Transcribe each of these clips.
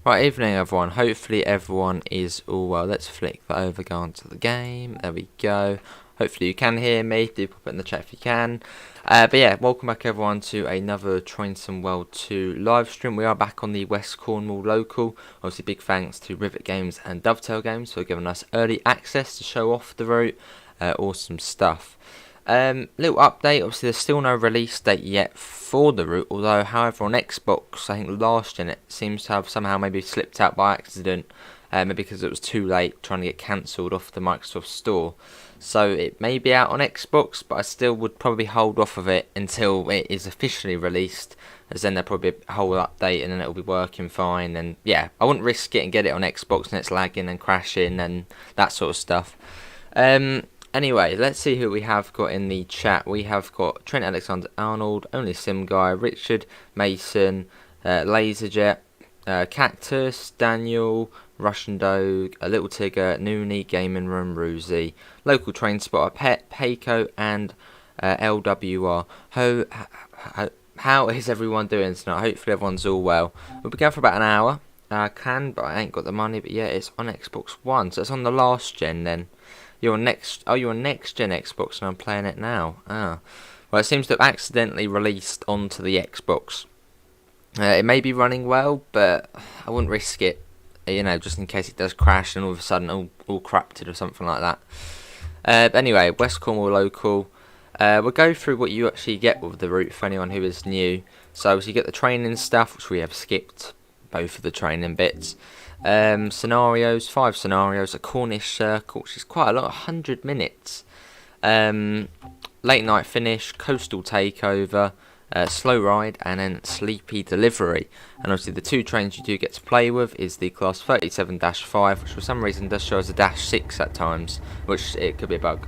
Right, evening everyone. Hopefully everyone is all well. Let's flick that over, go on to the game. There we go. Hopefully you can hear me. Do pop it in the chat if you can. But yeah, welcome back everyone to another Train Some World 2 live stream. We are back on the West Cornwall local. Obviously big thanks to Rivet Games and Dovetail Games for giving us early access to show off the route. Awesome stuff. Little update, obviously there's still no release date yet for the route, although however on Xbox, I think last gen it seems to have somehow maybe slipped out by accident, maybe because it was too late trying to get cancelled off the Microsoft Store. So it may be out on Xbox, but I still would probably hold off of it until it is officially released, as then there'll probably be a whole update and then it'll be working fine. And yeah, I wouldn't risk it and get it on Xbox and it's lagging and crashing and that sort of stuff. Anyway, let's see who we have got in the chat. We have got Trent Alexander-Arnold, Only Sim Guy, Richard, Mason, Laserjet, Cactus, Daniel, Russian Dog, A Little Tigger, Noonie, Gaming Room, Roosie, Local Train Spotter, Pet, Payco, and LWR. How is everyone doing tonight? Hopefully everyone's all well. We'll be going for about an hour. I can, but I ain't got the money. But yeah, it's on Xbox One, so it's on the last gen then. You're on next gen Xbox and I'm playing it now. Well, it seems to have accidentally released onto the Xbox. It may be running well, but I wouldn't risk it, you know, just in case it does crash and all of a sudden all corrupted or something like that. But anyway, West Cornwall local. We'll go through what you actually get with the route for anyone who is new. So you get the training stuff, which we have skipped both of the training bits. Scenarios, 5 scenarios, a Cornish circle, which is quite a lot, 100 minutes. Late night finish, coastal takeover, slow ride, and then sleepy delivery. And obviously the two trains you do get to play with is the class 37-5, which for some reason does show as a -6 at times, which it could be a bug.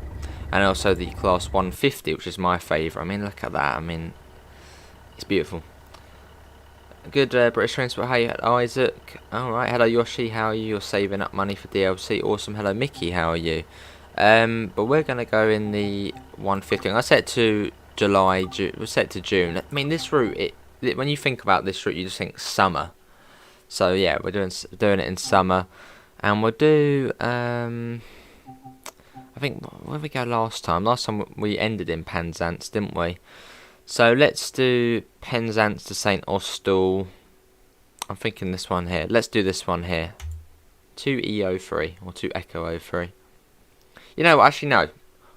And also the class 150, which is my favourite. I mean, look at that. I mean, it's beautiful. Good British transport. Hey, Isaac. Alright, hello Yoshi, how are you? You're saving up money for DLC. Awesome. Hello Mickey, how are you? But we're going to go in the 150. I set to July, we're set to June. I mean, this route, when you think about this route, you just think summer. So yeah, we're doing it in summer. And we'll do, I think, where did we go last time? Last time we ended in Penzance, didn't we? So let's do Penzance to St Austell. I'm thinking this one here. Let's do this one here. 2E03 or 2 Echo 03. You know, actually no.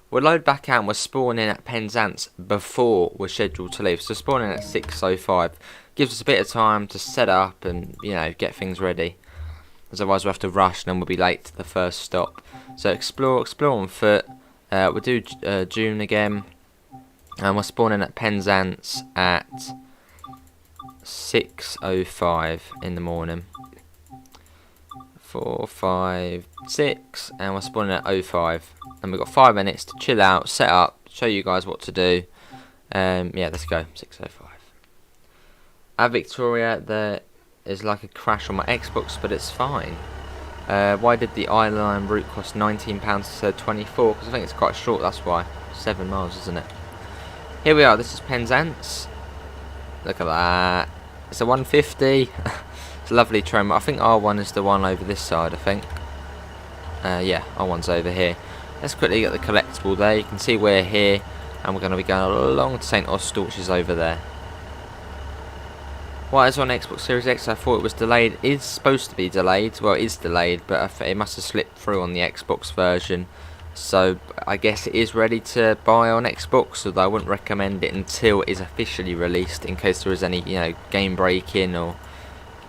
We'll load back out and we're spawning at Penzance before we're scheduled to leave. So spawning at 6:05 gives us a bit of time to set up and, you know, get things ready. As otherwise we'll have to rush and then we'll be late to the first stop. So explore on foot. We'll do June again. And we're spawning at Penzance at 6:05 in the morning. 4, 5, 6, and we're spawning at 05. And we've got 5 minutes to chill out, set up, show you guys what to do. Yeah, let's go. 6:05. At Victoria, there is like a crash on my Xbox, but it's fine. Why did the Island route cost £19 instead of 24? Because I think it's quite short. That's why. 7 miles, isn't it? Here we are, this is Penzance. Look at that. It's a 150. It's a lovely train. I think R1 is the one over this side, I think. Yeah, R1's over here. Let's quickly get the collectible there. You can see we're here. And we're going to be going along to St Austell, which is over there. Why is on Xbox Series X? I thought it was delayed. It is supposed to be delayed. Well, it is delayed, but it must have slipped through on the Xbox version. So I guess it is ready to buy on Xbox, although I wouldn't recommend it until it is officially released in case there is any, you know, game breaking or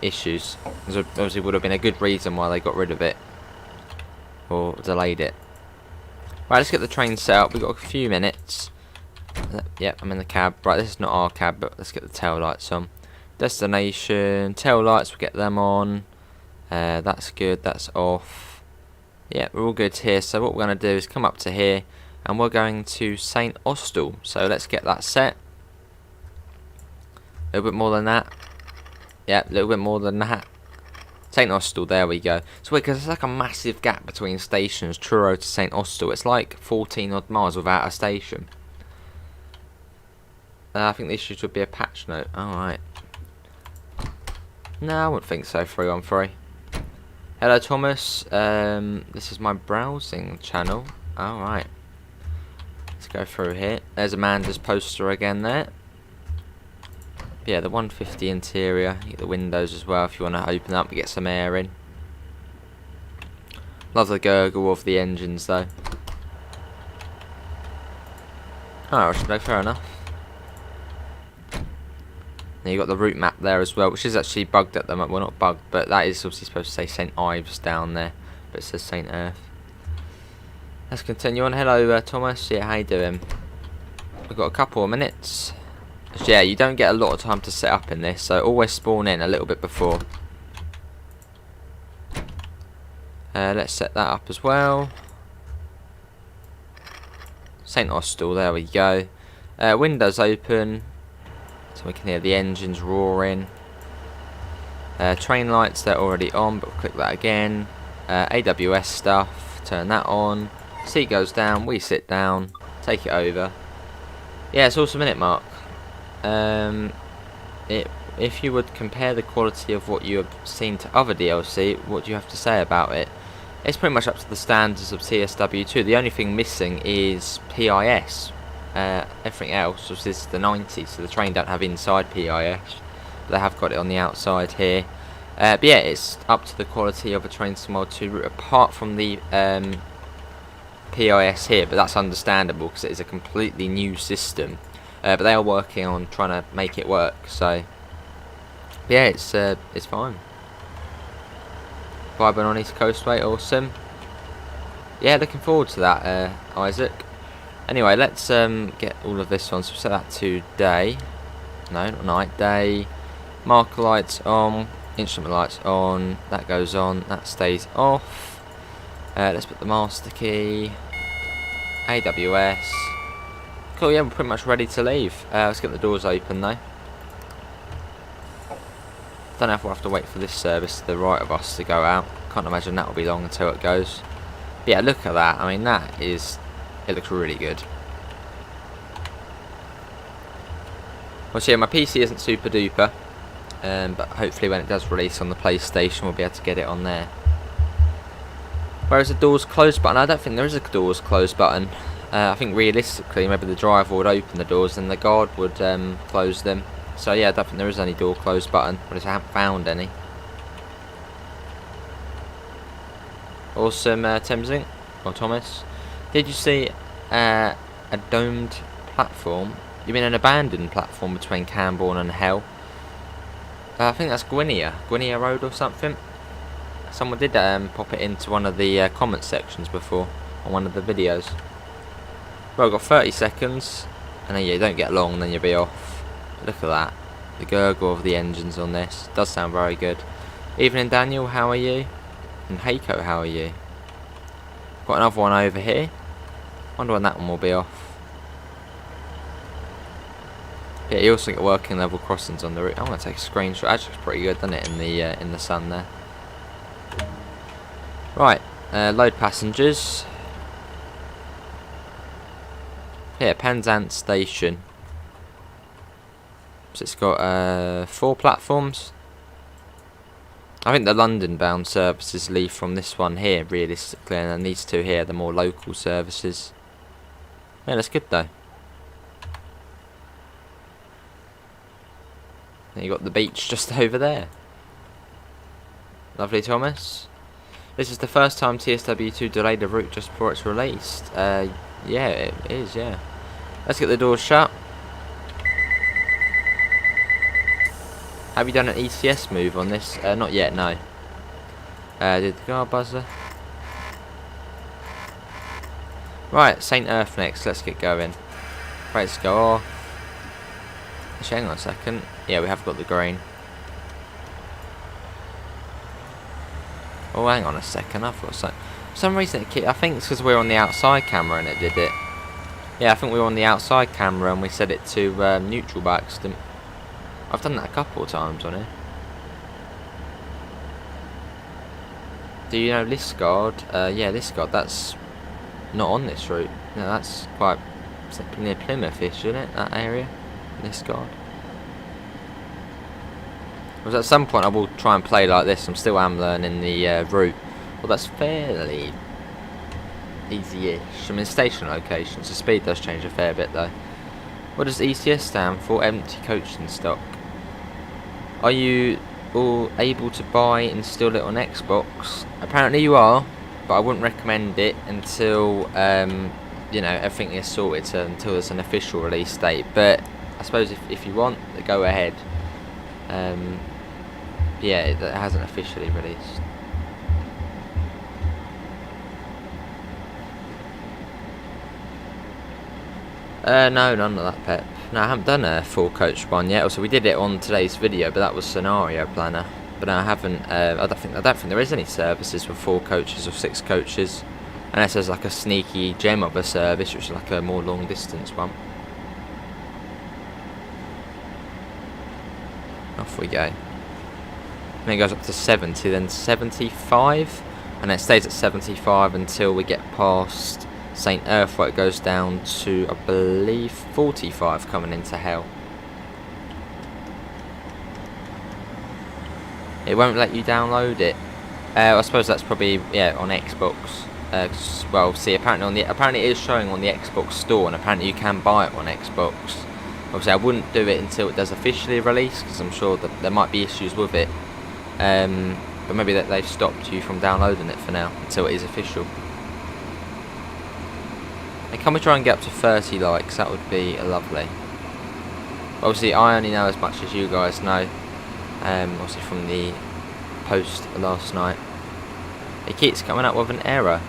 issues. There obviously would have been a good reason why they got rid of it or delayed it. Right, let's get the train set up. We've got a few minutes. Yep, I'm in the cab. Right, this is not our cab, but let's get the tail lights on. Destination, tail lights, we'll get them on. That's good, that's off. Yeah, we're all good here. So what we're going to do is come up to here and we're going to St Austell. So let's get that set. A little bit more than that. Yeah, a little bit more than that. St Austell, there we go. So weird because there's like a massive gap between stations, Truro to St Austell. It's like 14 odd miles without a station. I think the issues would be a patch note. Alright. No, I wouldn't think so. 3-on-3. Hello, Thomas. This is my browsing channel. Alright. Let's go through here. There's Amanda's poster again there. Yeah, the 150 interior. You get the windows as well if you want to open up and get some air in. Love the gurgle of the engines though. Alright, fair enough. Now you've got the route map there as well, which is actually bugged at the moment. Well, not bugged, but that is obviously supposed to say St Ives down there, but it says St Erth. Let's continue on. Hello, Thomas. Yeah, how you doing? We've got a couple of minutes. So, yeah, you don't get a lot of time to set up in this, so always spawn in a little bit before. Let's set that up as well. St Austell, there we go. Windows open, so we can hear the engines roaring. Train lights, they're already on, but we'll click that again. AWS stuff, turn that on. Seat goes down, we sit down, take it over. Yeah, it's awesome, minute mark. If you would compare the quality of what you have seen to other DLC, what do you have to say about it? It's pretty much up to the standards of TSW2. The only thing missing is PIS. Everything else was this the 90s, so the train don't have inside PIS, but they have got it on the outside here. But yeah, it's up to the quality of a Train Sim 2 route, apart from the PIS here, but that's understandable because it is a completely new system. But they are working on trying to make it work, so yeah, it's fine. Vibing on East Coastway, awesome. Yeah, looking forward to that, Isaac. Anyway, let's get all of this on. So set that to day. No, not night. Day. Marker lights on. Instrument lights on. That goes on. That stays off. Let's put the master key. AWS. Cool, yeah, we're pretty much ready to leave. Let's get the doors open though. Don't know if we'll have to wait for this service to the right of us to go out. Can't imagine that will be long until it goes. But yeah, look at that. I mean, it looks really good. Well, so yeah, my PC isn't super duper, but hopefully when it does release on the PlayStation, we'll be able to get it on there. Whereas the doors close button, I don't think there is a doors close button. I think realistically, maybe the driver would open the doors and the guard would close them. So yeah, I don't think there is any door close button, but I haven't found any. Awesome, Timsing, or Thomas. Did you see a domed platform? You mean an abandoned platform between Camborne and Hell? I think that's Gwynia Road or something. Someone did pop it into one of the comment sections before on one of the videos. Well, I've got 30 seconds, and then yeah, you don't get long, then you'll be off. Look at that, the gurgle of the engines on this does sound very good. Evening, Daniel, how are you? And Heiko, how are you? Got another one over here. Wonder when that one will be off. Yeah, you also get working level crossings on the route. I'm gonna take a screenshot. Actually, it's pretty good, doesn't it, in the sun there. Right, load passengers. Here, Penzance Station. So it's got 4 platforms. I think the London-bound services leave from this one here, realistically, and then these 2 here, the more local services. Yeah, that's good though. Then you got the beach just over there. Lovely, Thomas. This is the first time TSW2 delayed a route just before it's released. Yeah, it is, yeah. Let's get the doors shut. Have you done an ECS move on this? Not yet, no. Did the guard buzzer? Right, St Erth next. Let's get going. Right, let's go off. Actually, hang on a second. Yeah, we have got the green. Oh, hang on a second. I've got something. For some reason, I think it's because we're on the outside camera and it did it. Yeah, I think we were on the outside camera and we set it to neutral by accident. I've done that a couple of times on here. Do you know Lisgard? Yeah, Lisgard, that's not on this route. No, that's quite near Plymouth-ish, isn't it? That area? Lisgard. Because at some point I will try and play like this. I'm still learning the route. Well, that's fairly easy-ish. I'm in station locations. The speed does change a fair bit though. What does ECS stand for? Empty coaching stock. Are you all able to buy and install it on Xbox? Apparently you are, but I wouldn't recommend it until you know, everything is sorted, so until there's an official release date. But I suppose if you want, go ahead. Yeah, it hasn't officially released. No, none of that, Pep. No, I haven't done a full coach one yet. Also, we did it on today's video, but that was scenario planner. But no, I haven't. I don't think there is any services for 4 coaches or 6 coaches, unless there's like a sneaky gem of a service, which is like a more long distance one. Off we go. Then it goes up to 70, then 75, and it stays at 75 until we get past St Erth, where it goes down to, I believe, 45 coming into hell. It won't let you download it. I suppose that's probably, yeah, on Xbox. Well, see, apparently it is showing on the Xbox store, and apparently you can buy it on Xbox. Obviously, I wouldn't do it until it does officially release, because I'm sure that there might be issues with it. But maybe that they've stopped you from downloading it for now until it is official. And can we try and get up to 30 likes? That would be lovely. Obviously, I only know as much as you guys know. Obviously from the post last night. It keeps coming up with an error.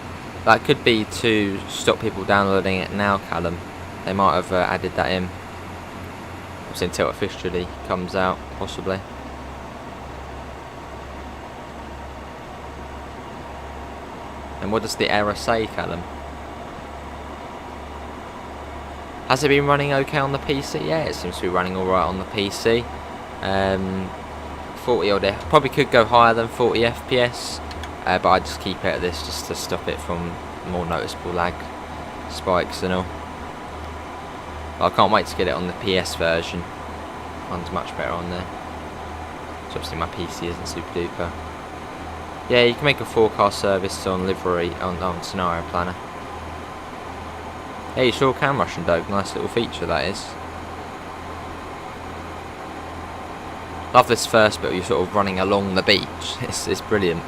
That could be to stop people downloading it now, Callum. They might have added that in. Obviously until it officially comes out, possibly. And what does the error say, Callum? Has it been running okay on the PC? Yeah, it seems to be running alright on the PC. 40 odd, probably could go higher than 40 FPS, but I just keep it at this just to stop it from more noticeable lag spikes and all. But I can't wait to get it on the PS version. One's much better on there. So obviously my PC isn't super duper. Yeah, you can make a forecast service on livery on Scenario Planner. Yeah, you sure can, Russian Dog. Nice little feature that is. Love this first bit where you're sort of running along the beach. It's brilliant.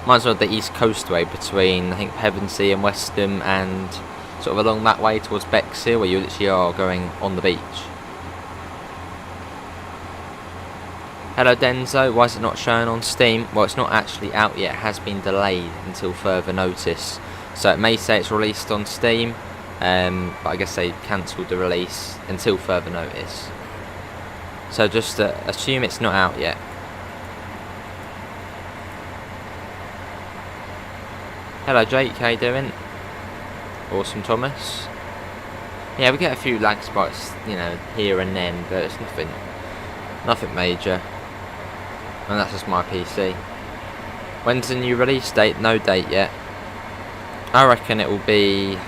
Reminds me of the East Coastway between, I think, Pevensey and Westham, and sort of along that way towards Bexhill, where you literally are going on the beach. Hello Denzo, why is it not showing on Steam? Well, it's not actually out yet, it has been delayed until further notice. So it may say it's released on Steam, but I guess they cancelled the release until further notice. So just assume it's not out yet. Hello Jake, how you doing? Awesome Thomas. Yeah, we get a few lag spikes, you know, here and then, but it's nothing major. And that's just my PC. When's the new release date? No date yet. I reckon it will be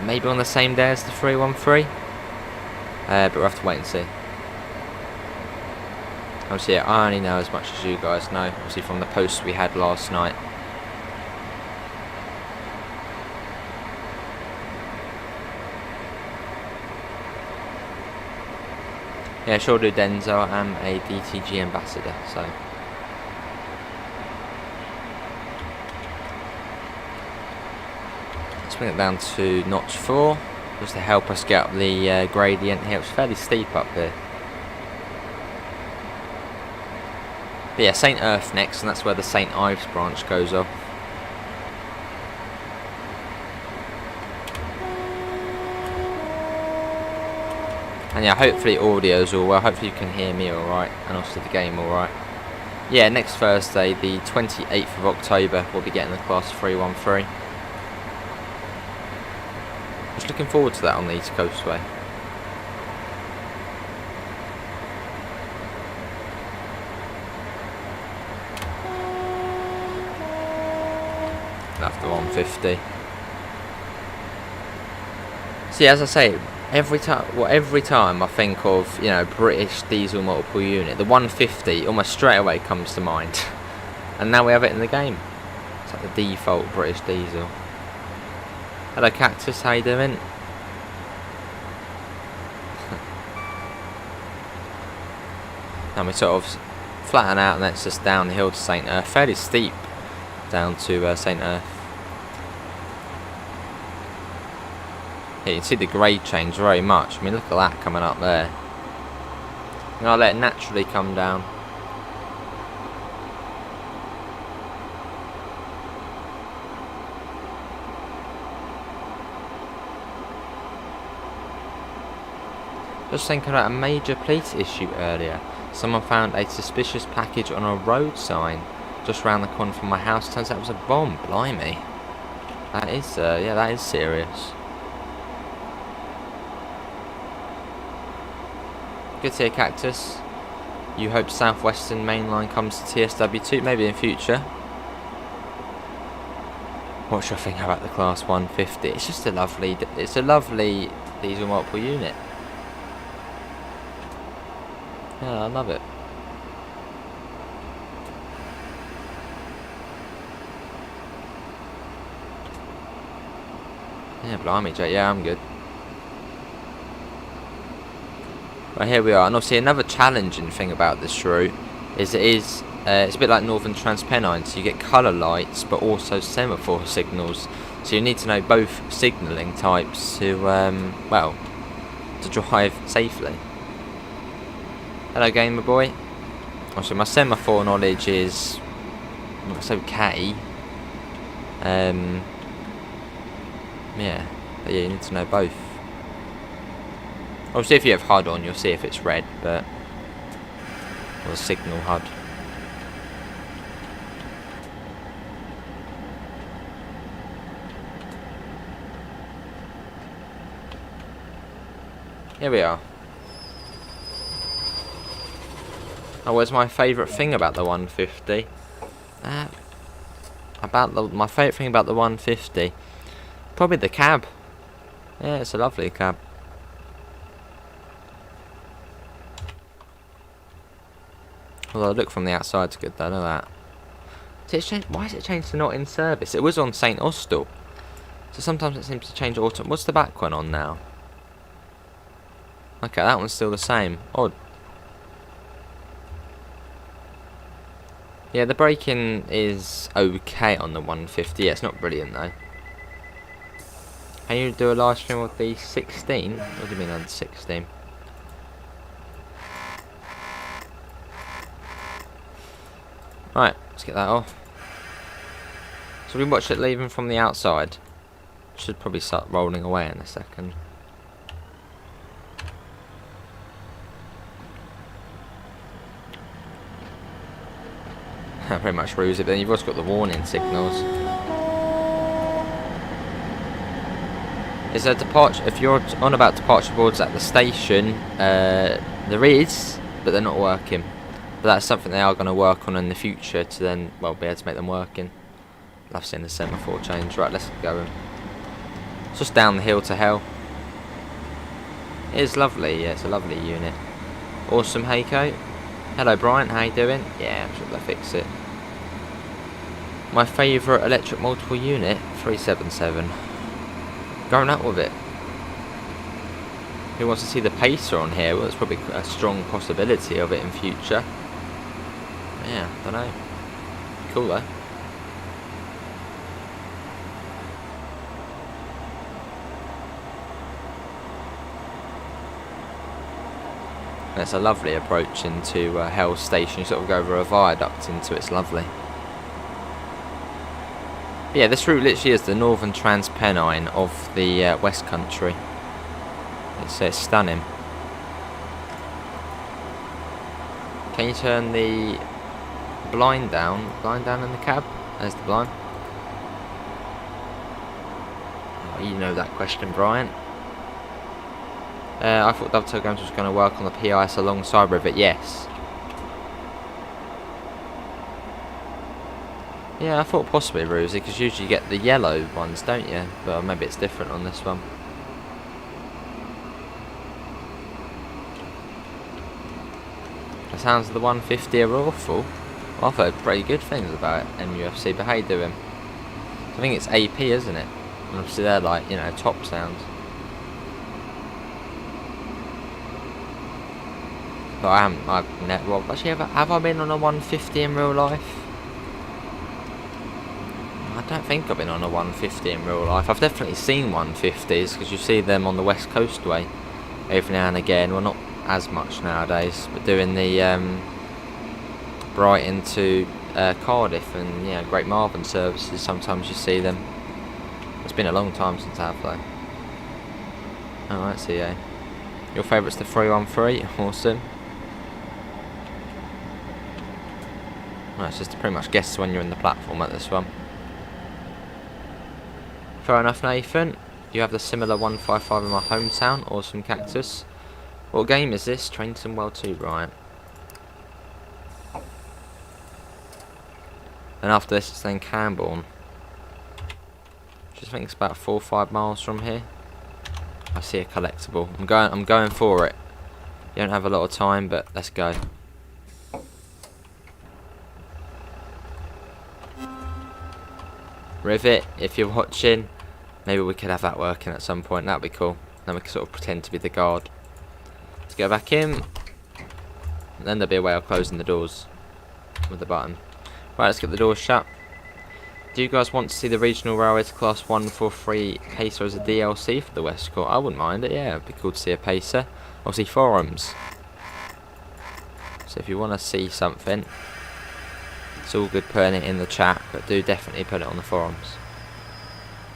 maybe on the same day as the 313. But we'll have to wait and see. Obviously, yeah, I only know as much as you guys know, obviously from the posts we had last night. Yeah, sure do, Denzo. I am a DTG ambassador, so. Let's bring it down to notch 4, just to help us get up the gradient here. It's fairly steep up here. But yeah, St Erth next, and that's where the St Ives branch goes off. And yeah, hopefully audio's all well, hopefully you can hear me alright, and also the game alright. Yeah, next Thursday, the 28th of October, we'll be getting the class 313. Just looking forward to that on the East Coastway. After 150. See, as I say, Every time I think of, you know, British diesel multiple unit, the 150 almost straight away comes to mind. And now we have it in the game. It's like the default British diesel. Hello Cactus, how you doing? And we sort of flatten out and that's just down the hill to St Erth. Fairly steep down to St Erth. Yeah, you can see the grade change very much. I mean, look at that coming up there. And I'll let it naturally come down. Just thinking about a major police issue earlier. Someone found a suspicious package on a road sign just round the corner from my house. Turns out it was a bomb. Blimey. That is, yeah, that is serious. Good to hear, Cactus. You hope Southwestern Main Line comes to TSW2, maybe in future. What's your thing about the Class 150? It's just a lovely, diesel multiple unit. Yeah, I love it. Yeah, blimey, Jay. Yeah, I'm good. Right, here we are. And obviously another challenging thing about this route is it's a bit like Northern Transpennine, so you get colour lights but also semaphore signals. So you need to know both signalling types to, well, to drive safely. Hello Gamer Boy. Also my semaphore knowledge is, it's okay. Yeah, but yeah, you need to know both. Obviously if you have HUD on, you'll see if it's red, but, or signal HUD. Here we are. Oh, where's my favourite thing about the 150? My favourite thing about the 150? Probably the cab. Yeah, it's a lovely cab. Although look from the outside's good though, look at that. Why is it changed to not in service? It was on St Austell. So sometimes it seems to change autumn. What's the back one on now? Okay, that one's still the same. Odd. Yeah, the braking is okay on the 150. Yeah, it's not brilliant though. Can you do a live stream with the 16? What do you mean on the 16? Right, let's get that off. So we watched it leaving from the outside. Should probably start rolling away in a second. Pretty much rules it, but then you've also got the warning signals. Is there departure? If you're on about departure boards at the station, there is, but they're not working. But that's something they are going to work on in the future to then, well, be able to make them working. Love seeing the semaphore change. Right, let's go. It's just down the hill to hell. It is lovely. Yeah, it's a lovely unit. Awesome, Heiko. Hello, Brian. How you doing? Yeah, I'm sure they'll fix it. My favourite electric multiple unit, 377. Going out with it. Who wants to see the Pacer on here? Well, there's probably a strong possibility of it in future. Yeah, don't know. Cool though. And it's a lovely approach into Hell Station. You sort of go over a viaduct into it. It's lovely. But yeah, this route literally is the Northern Transpennine of the West Country. It's stunning. Can you turn the blind down? Blind down in the cab? There's the blind. Oh, you know that question, Brian. I thought Dovetail Games was going to work on the PIS alongside with it. Yes. Yeah, I thought possibly Roosie, because usually you get the yellow ones, don't you? But maybe it's different on this one. The sounds of the 150 are awful. Well, I've heard pretty good things about MUFC, but how you doing? I think it's AP, isn't it? And obviously they're like, you know, top sounds. But I've never, actually, have I been on a 150 in real life? I don't think I've been on a 150 in real life. I've definitely seen 150s, because you see them on the West Coastway every now and again. Well, not as much nowadays, but doing the Brighton to Cardiff and, you know, Great Marvin services, sometimes you see them. It's been a long time since I have though. Oh, that's yeah. Your favourite's the 313, awesome. Well, it's just to pretty much guess when you're in the platform at this one. Fair enough, Nathan. You have the similar 155 in my hometown, awesome Cactus. What game is this? Trainton Well 2, right. And after this it's then Camborne. I think it's about 4 or 5 miles from here. I see a collectible. I'm going for it. You don't have a lot of time, but let's go. Rivet, if you're watching, maybe we could have that working at some point. That'd be cool. Then we can sort of pretend to be the guard. Let's go back in. And then there'll be a way of closing the doors with the button. Right, let's get the doors shut. Do you guys want to see the Regional Railways Class 143 Pacer as a DLC for the West Court? I wouldn't mind it, yeah. It'd be cool to see a Pacer. Obviously, forums. So if you want to see something, it's all good putting it in the chat, but do definitely put it on the forums.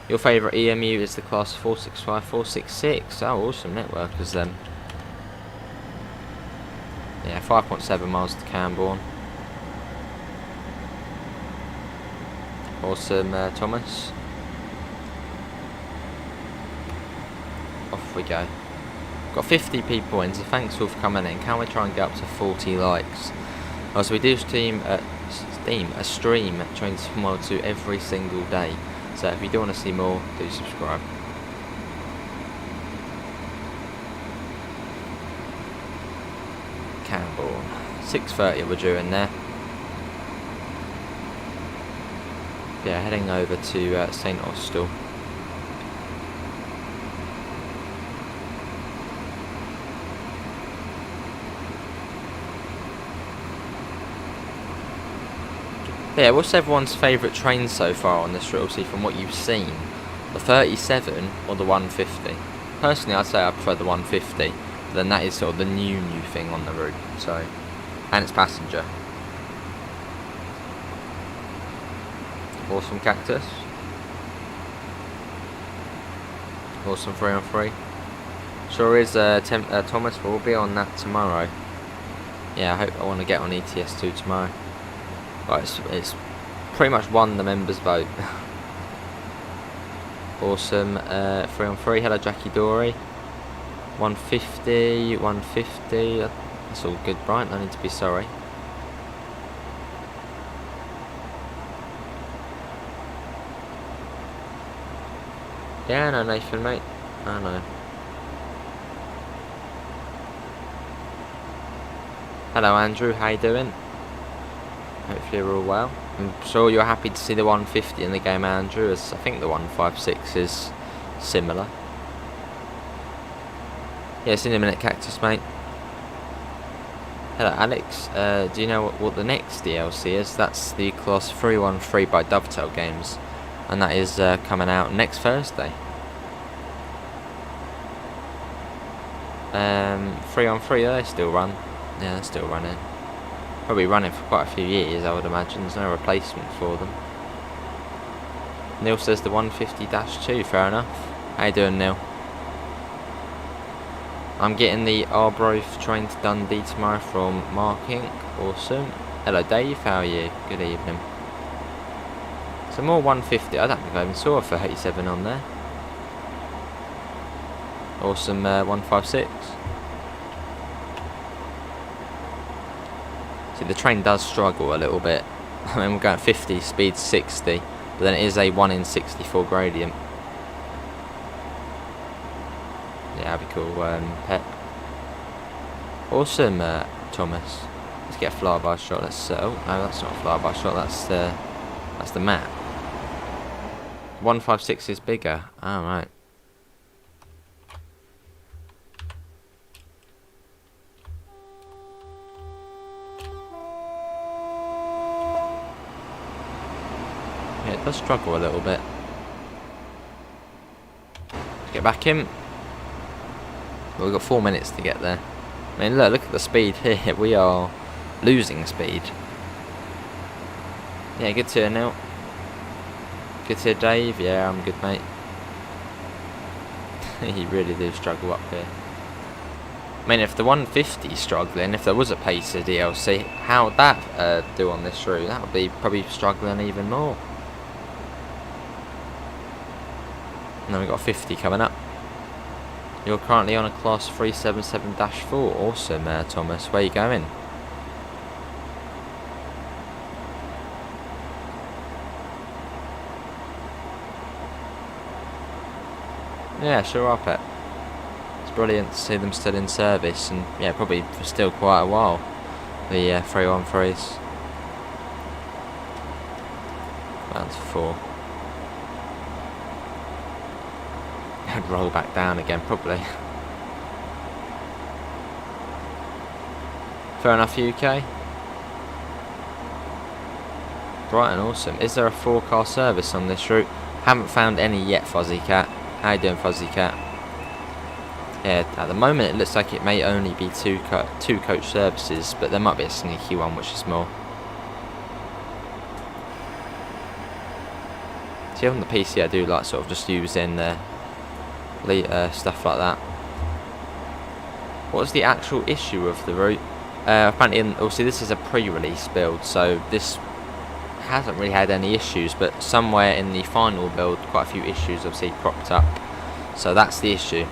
Your favourite EMU is the Class 465, 466. Oh, awesome networkers then. Yeah, 5.7 miles to Camborne. Awesome, Thomas. Off we go. Got 50 people in, so thanks all for coming in. Can we try and get up to 40 likes? Also, we do stream a stream at Trainton Well 2 every single day. So if you do want to see more, do subscribe. Camborne. 6:30 we're due in there. Yeah, heading over to St Austell. Yeah, what's everyone's favourite train so far on this route? Obviously, from what you've seen, the 37 or the 150? Personally, I'd say I prefer the 150. But then that is sort of the new thing on the route. So, and it's passenger. Awesome Cactus. Awesome 3-on-3. Sure is Thomas, but we'll be on that tomorrow. Yeah, I want to get on ETS2 tomorrow. But it's pretty much won the members' vote. Awesome 3-on-3. Hello Jackie Dory. 150, 150. That's all good, Brian. No need to be sorry. Yeah, I know Nathan, mate. I know. Hello Andrew, how you doing? Hopefully you're all well. I'm sure you're happy to see the 150 in the game, Andrew, as I think the 156 is similar. Yeah, it's in a minute, Cactus, mate. Hello Alex, do you know what the next DLC is? That's the Class 313 by Dovetail Games. And that is coming out next Thursday. 3-on-3, they still run. Yeah, they're still running. Probably running for quite a few years, I would imagine. There's no replacement for them. Neil says the 150-2, fair enough. How you doing, Neil? I'm getting the Arbroath train to Dundee tomorrow from Marking. Awesome. Hello Dave, how are you? Good evening. So more 150. I don't think I even saw a 37 on there. Awesome 156. See, the train does struggle a little bit. I mean, we're going 50, speed 60, but then it is a 1 in 64 gradient. Yeah, that'd be cool, Pep. Awesome, Thomas. Let's get a flyby shot. Let's. Oh no, that's not a flyby shot. That's the map. 156 is bigger. Oh right. Yeah, it does struggle a little bit. Get back in. Well, we've got 4 minutes to get there. I mean, look at the speed here. We are losing speed. Yeah, good to hear, Neil. Good to hear, Dave. Yeah, I'm good, mate. You really do struggle up here. I mean, if the 150's struggling, if there was a Pacer DLC, how would that do on this route? That would be probably struggling even more. And then we've got 50 coming up. You're currently on a class 377-4. Awesome, Thomas. Where are you going? Yeah, sure, I'll pet. It's brilliant to see them still in service, and yeah, probably for still quite a while. The 313s. Down to 4. I'd roll back down again, probably. Fair enough, UK. Brighton, awesome. Is there a 4-car service on this route? Haven't found any yet, Fuzzy Cat. How you doing, Fuzzy Cat? Yeah, at the moment it looks like it may only be two coach services, but there might be a sneaky one which is more. See, on the PC I do like sort of just using stuff like that. What's the actual issue of the route? Apparently, obviously this is a pre-release build, so this hasn't really had any issues, but somewhere in the final build quite a few issues obviously cropped up, so that's the issue.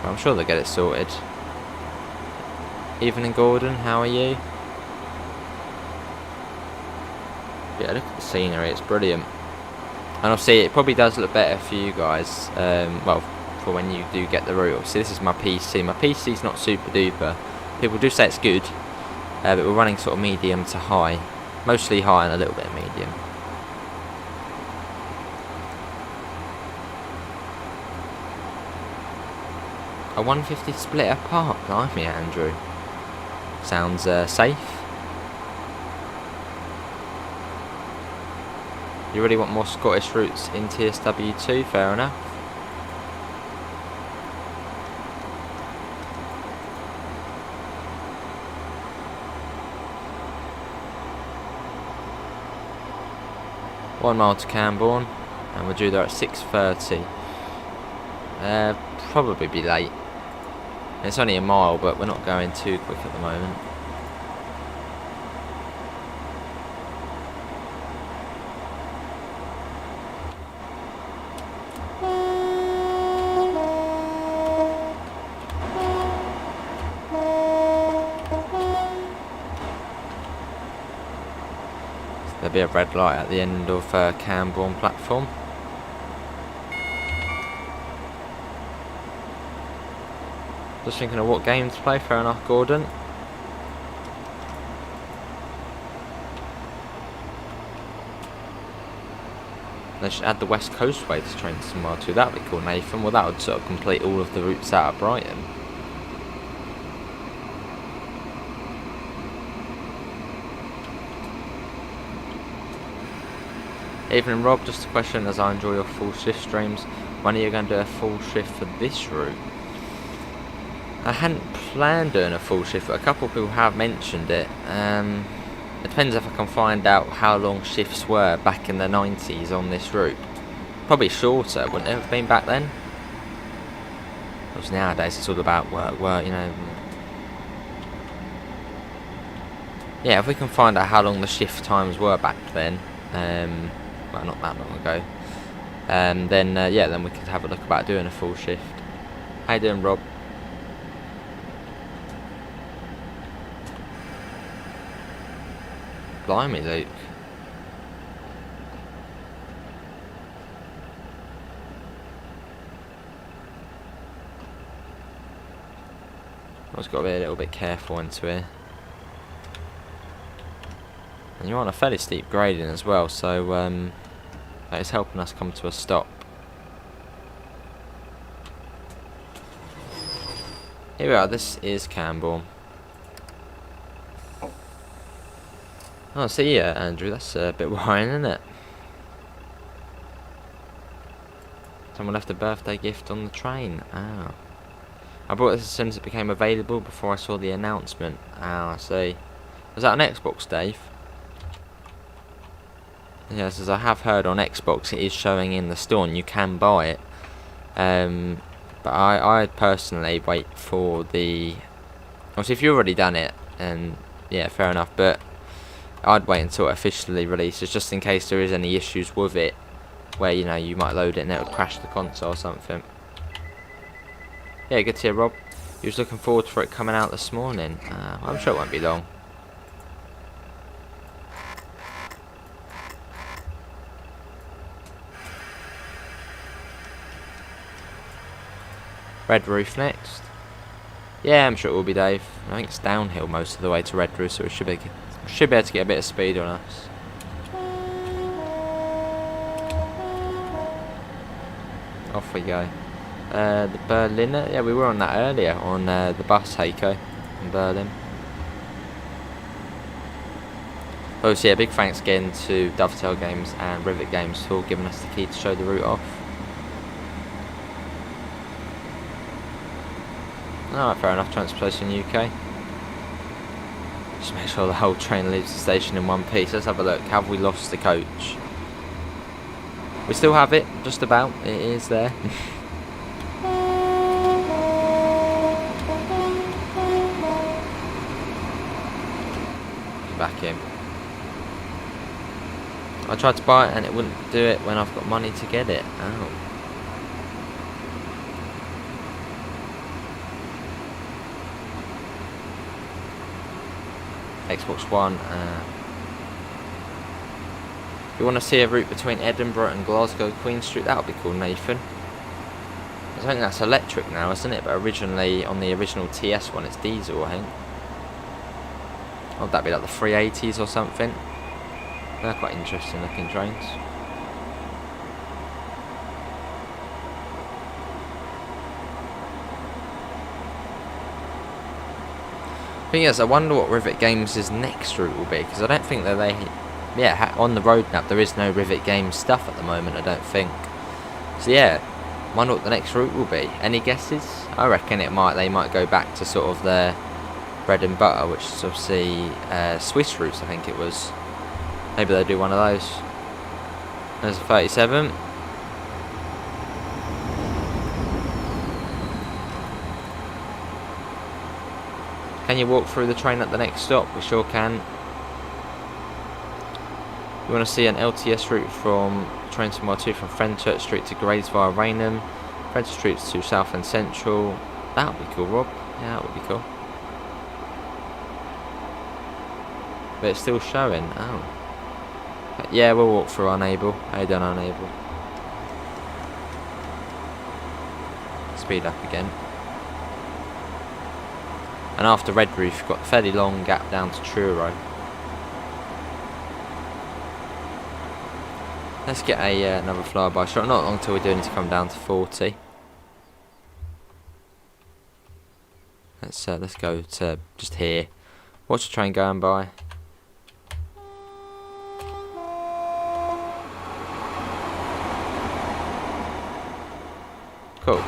I'm sure they'll get it sorted. Evening, Gordon, how are you? Yeah, look at the scenery, it's brilliant. And obviously it probably does look better for you guys, well, for when you do get the route. Obviously this is my PC. My PC's not super duper. People do say it's good, but we're running sort of medium to high. Mostly high and a little bit of medium. A 150 split apart, blimey, Andrew. Sounds safe. You really want more Scottish routes in TSW2? Fair enough. One mile to Camborne, and we're due there at 6:30. Probably be late. It's only a mile, but we're not going too quick at the moment. There'll be a red light at the end of Camborne platform. Just thinking of what game to play. Fair enough, Gordon. They should add the West Coastway to train tomorrow too. That would be cool, Nathan. Well, that would sort of complete all of the routes out of Brighton. Evening, Rob. Just a question, as I enjoy your full shift streams. When are you going to do a full shift for this route? I hadn't planned doing a full shift, but a couple of people have mentioned it. It depends if I can find out how long shifts were back in the 90s on this route. Probably shorter, wouldn't it have been back then? Because nowadays it's all about work, you know. Yeah, if we can find out how long the shift times were back then, well, not that long ago, then yeah, then we could have a look about doing a full shift. How you doing, Rob? Blimey, Luke. I've got to be a little bit careful into here. And you're on a fairly steep grading as well, so that is helping us come to a stop. Here we are, this is Camborne. Oh, see ya, Andrew, that's a bit worrying, isn't it? Someone left a birthday gift on the train. Ah. I bought this as soon as it became available before I saw the announcement. Ah, I see. Was that on Xbox, Dave? Yes, as I have heard on Xbox, it is showing in the store and you can buy it. But I personally wait for the... Obviously, if you've already done it, and yeah, fair enough, but I'd wait until it officially releases, just in case there is any issues with it, where, you know, you might load it and it would crash the console or something. Yeah, good to hear, Rob. You was looking forward for it coming out this morning. I'm sure it won't be long. Redruth next. Yeah, I'm sure it will be, Dave. I think it's downhill most of the way to Redruth, so we should be able to get a bit of speed on us. Off we go. The Berliner. Yeah, we were on that earlier on the bus, Heiko, in Berlin. Obviously, yeah, big thanks again to Dovetail Games and Rivet Games for giving us the key to show the route off. Alright, fair enough, transportation UK. Just make sure the whole train leaves the station in one piece. Let's have a look. Have we lost the coach? We still have it, just about. It is there. Back in. I tried to buy it and it wouldn't do it when I've got money to get it. Oh. Xbox One. If you want to see a route between Edinburgh and Glasgow Queen Street, that would be cool, Nathan. I think that's electric now, isn't it? But originally, on the original TS one, it's diesel, I think. Or would that be like the 380s or something? They're quite interesting looking trains. Thing is, I wonder what Rivet Games' next route will be, because I don't think that they... Yeah, on the roadmap there is no Rivet Games stuff at the moment, I don't think. So yeah, wonder what the next route will be. Any guesses? I reckon they might go back to sort of their bread and butter, which is obviously Swiss routes, I think it was. Maybe they'll do one of those. There's a 37. Can you walk through the train at the next stop? We sure can. You want to see an LTS route from train to mile 2 from Fenchurch Street to Grays via Rainham, Fenchurch Street to South End Central. That would be cool, Rob. Yeah, that would be cool. But it's still showing. Oh. But yeah, we'll walk through unable. How you done, unable? Speed up again. And after Redruth, you've got a fairly long gap down to Truro. Let's get another flyby shot. Not long till we do need to come down to 40. Let's go to just here. Watch the train going by. Cool.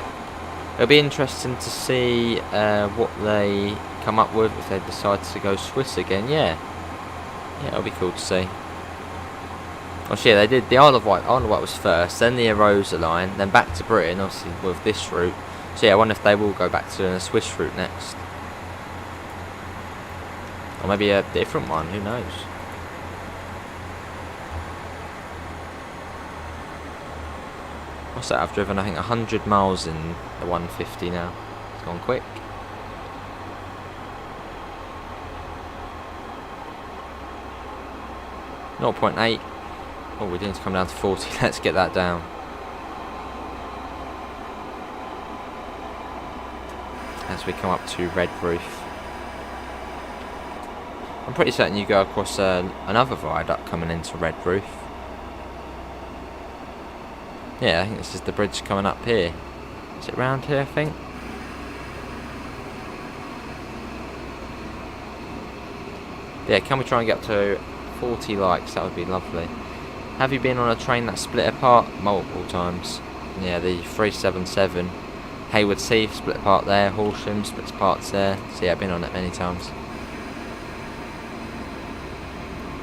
It'll be interesting to see what they come up with if they decide to go Swiss again. Yeah, it'll be cool to see. Oh shit, they did the Isle of Wight. Isle of Wight was first, then the Arosa line, then back to Britain, obviously with this route. So yeah, I wonder if they will go back to a Swiss route next, or maybe a different one. Who knows? What's that? I've driven, I think, 100 miles in the 150 now. It's gone quick. .8. Oh, we need to come down to 40. Let's get that down. as we come up to Redruth. I'm pretty certain you go across another viaduct coming into Redruth. Yeah, I think this is the bridge coming up here. Is it round here, I think? Yeah, can we try and get up to 40 likes? That would be lovely. Have you been on a train that split apart? Multiple times. Yeah, the 377. Hayward Heath split apart there. Horsham splits parts there. So yeah, I've been on it many times.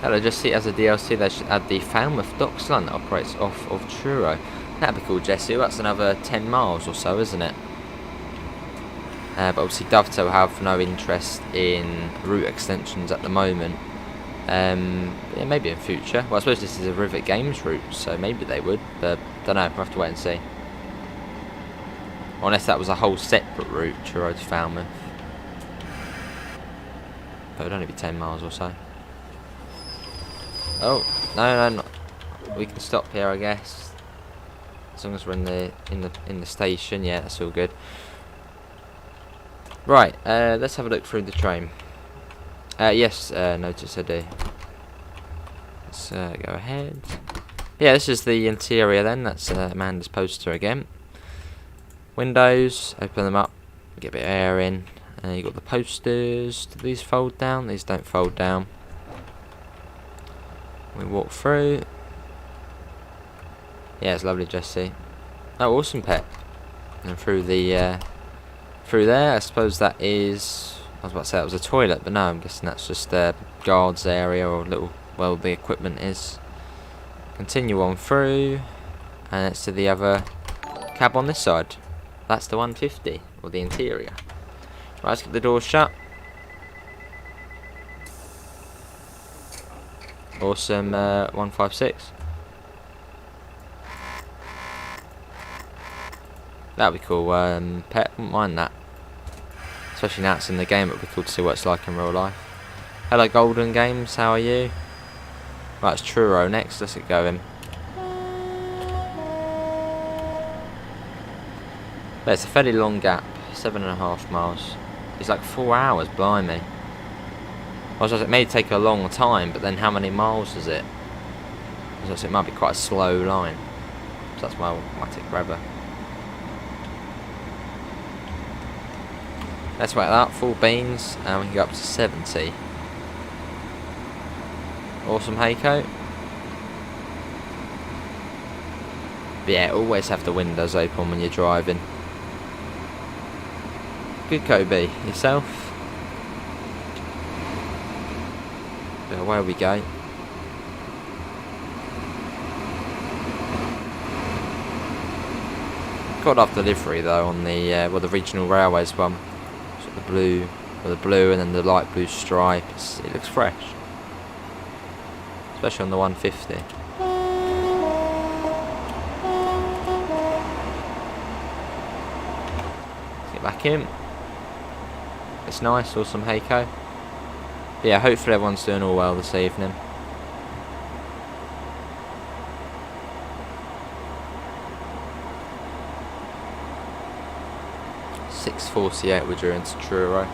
Hello, just see as a DLC they should add the Falmouth Docks line that operates off of Truro. That'd be cool, Jesse. That's another 10 miles or so, isn't it? But obviously Dovetail have no interest in route extensions at the moment. Yeah, maybe in future. Well, I suppose this is a Rivet Games route, so maybe they would, but don't know, we'll have to wait and see. Unless that was a whole separate route, Truro to Falmouth. But it would only be 10 miles or so. Oh, no, not. We can stop here, I guess. As long as we're in the station, yeah, that's all good. Right, let's have a look through the train. Yes, notice I do. Let's go ahead. Yeah, this is the interior then. That's Amanda's poster again. Windows, open them up, get a bit of air in. You've got the posters. Do these fold down? These don't fold down. We walk through. Yeah, it's lovely, Jesse. Oh, awesome pet. And through the through there, I suppose that is. I was about to say that was a toilet, but no, I'm guessing that's just a guards area or little. Well, the equipment is. Continue on through, and it's to the other cab on this side. That's the 150 or the interior. Right, let's get the doors shut. Awesome 156. That'd be cool. Pet, wouldn't mind that. Especially now it's in the game, it'd be cool to see what it's like in real life. Hello, Golden Games. How are you? Right, it's Truro next. Let's get going. But it's a fairly long gap. 7.5 miles. It's like 4 hours. Blimey. It may take a long time, but then how many miles is it? So it might be quite a slow line. So that's why it might take forever. Let's wait that, full beans, and we can go up to 70. Awesome Hayco. But yeah, always have the windows open when you're driving. Good Kobe, yourself? But away we go. Got off delivery though on the the regional railways one. The blue, and then the light blue stripe. It looks fresh, especially on the 150. Let's get back in. It's nice, awesome Hayco. Yeah, hopefully everyone's doing all well this evening. .48 we're due into Truro,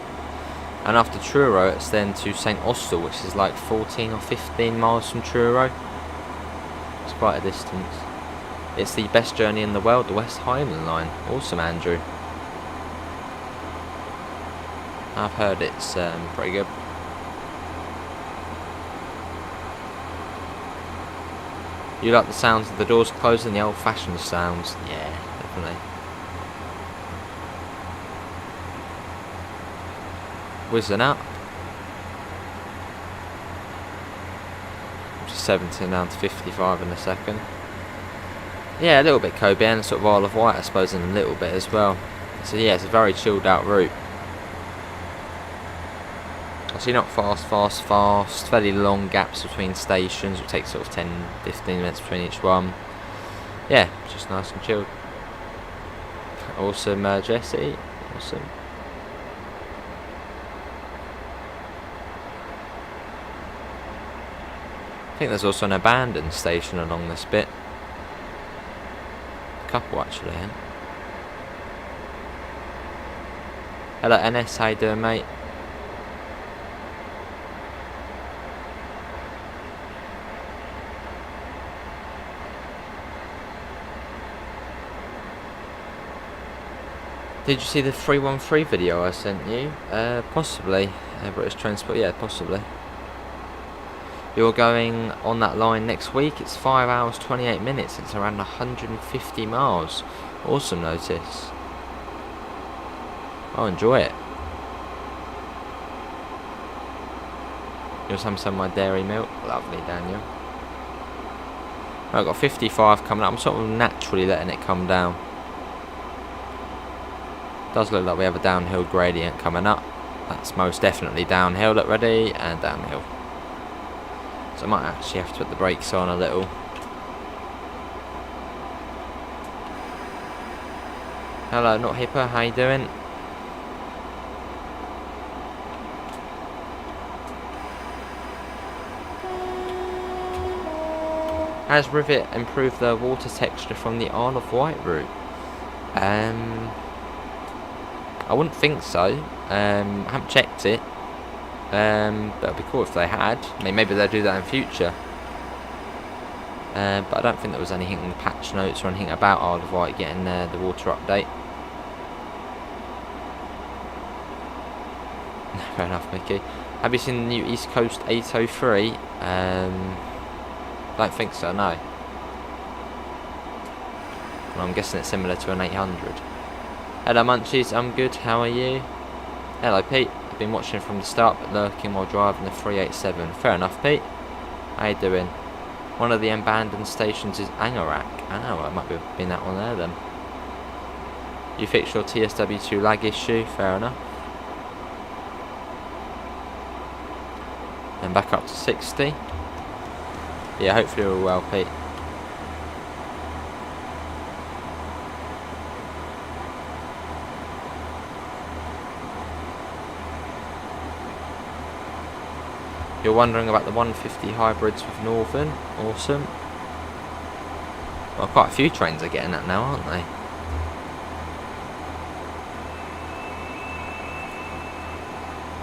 and after Truro it's then to St Austell, which is like 14 or 15 miles from Truro. It's quite a distance. It's the best journey in the world, the West Highland line. Awesome, Andrew. I've heard it's pretty good. You like the sounds of the doors closing, the old-fashioned sounds? Yeah, definitely. Whizzing up. 17 down to 55 in a second. Yeah, a little bit Coburn, sort of Isle of Wight I suppose, in a little bit as well. So yeah, it's a very chilled out route. Actually not fast, fairly long gaps between stations, it takes sort of 10-15 minutes between each one. Yeah, just nice and chilled. Awesome Jesse, awesome. I think there's also an abandoned station along this bit. A couple actually, yeah. Hello NS, how you doing, mate? Did you see the 313 video I sent you? Possibly. British Transport, yeah, possibly. You're going on that line next week. It's 5 hours 28 minutes. It's around 150 miles. Awesome notice. I'll enjoy it. You'll have some of my dairy milk. Lovely, Daniel. I've got 55 coming up. I'm sort of naturally letting it come down. Does look like we have a downhill gradient coming up. That's most definitely downhill. Look, ready, and downhill. So I might actually have to put the brakes on a little. Hello, not hipper, how you doing? Has Rivet improved the water texture from the Isle of Wight route? I wouldn't think so. I haven't checked it. But it'd be cool if they had. I mean, maybe they'll do that in future. But I don't think there was anything in the patch notes or anything about Isle of Wight getting the water update. Fair enough, Mickey. Have you seen the new East Coast 803? Don't think so, no. Well, I'm guessing it's similar to an 800. Hello Munchies, I'm good, how are you? Hello Pete, I've been watching from the start but lurking while driving the 387. Fair enough Pete. How you doing? One of the abandoned stations is Angerack. Oh, it might have been that one there then. You fixed your TSW2 lag issue, fair enough. Then back up to 60. Yeah, hopefully we're well, Pete. You're wondering about the 150 hybrids with Northern. Awesome. Well, quite a few trains are getting that now, aren't they?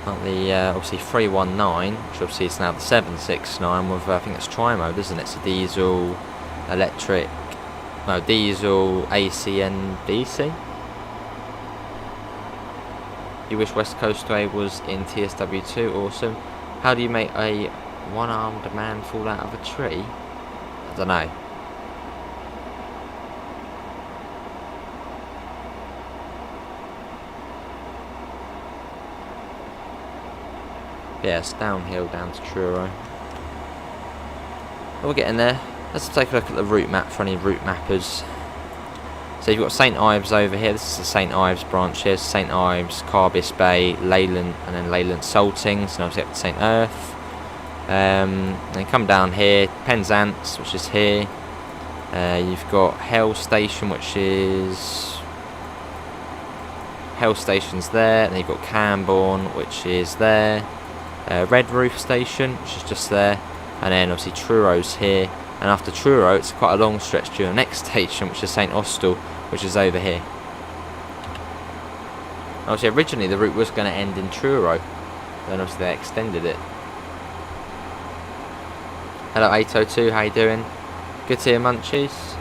Like the obviously 319, which obviously is now the 769 with I think it's tri-mode, isn't it? It's a diesel, electric, no, diesel, AC and DC. You wish West Coastway was in TSW2, awesome. How do you make a one-armed man fall out of a tree? I don't know. Yeah, it's downhill down to Truro. But we're getting there. Let's take a look at the route map for any route mappers. So you've got St Ives over here. This is the St Ives branch here. St Ives, Carbis Bay, Leyland, and then Leyland Saltings. And obviously up to St Erth. Then come down here, Penzance, which is here. You've got Hell Station, which is Hell Station's there. And then you've got Camborne, which is there. Redruth Station, which is just there. And then obviously Truro's here. And after Truro, it's quite a long stretch to the next station, which is St Austell, which is over here. Obviously, originally the route was going to end in Truro, then obviously they extended it. Hello 802, how you doing? Good to hear, Munchies.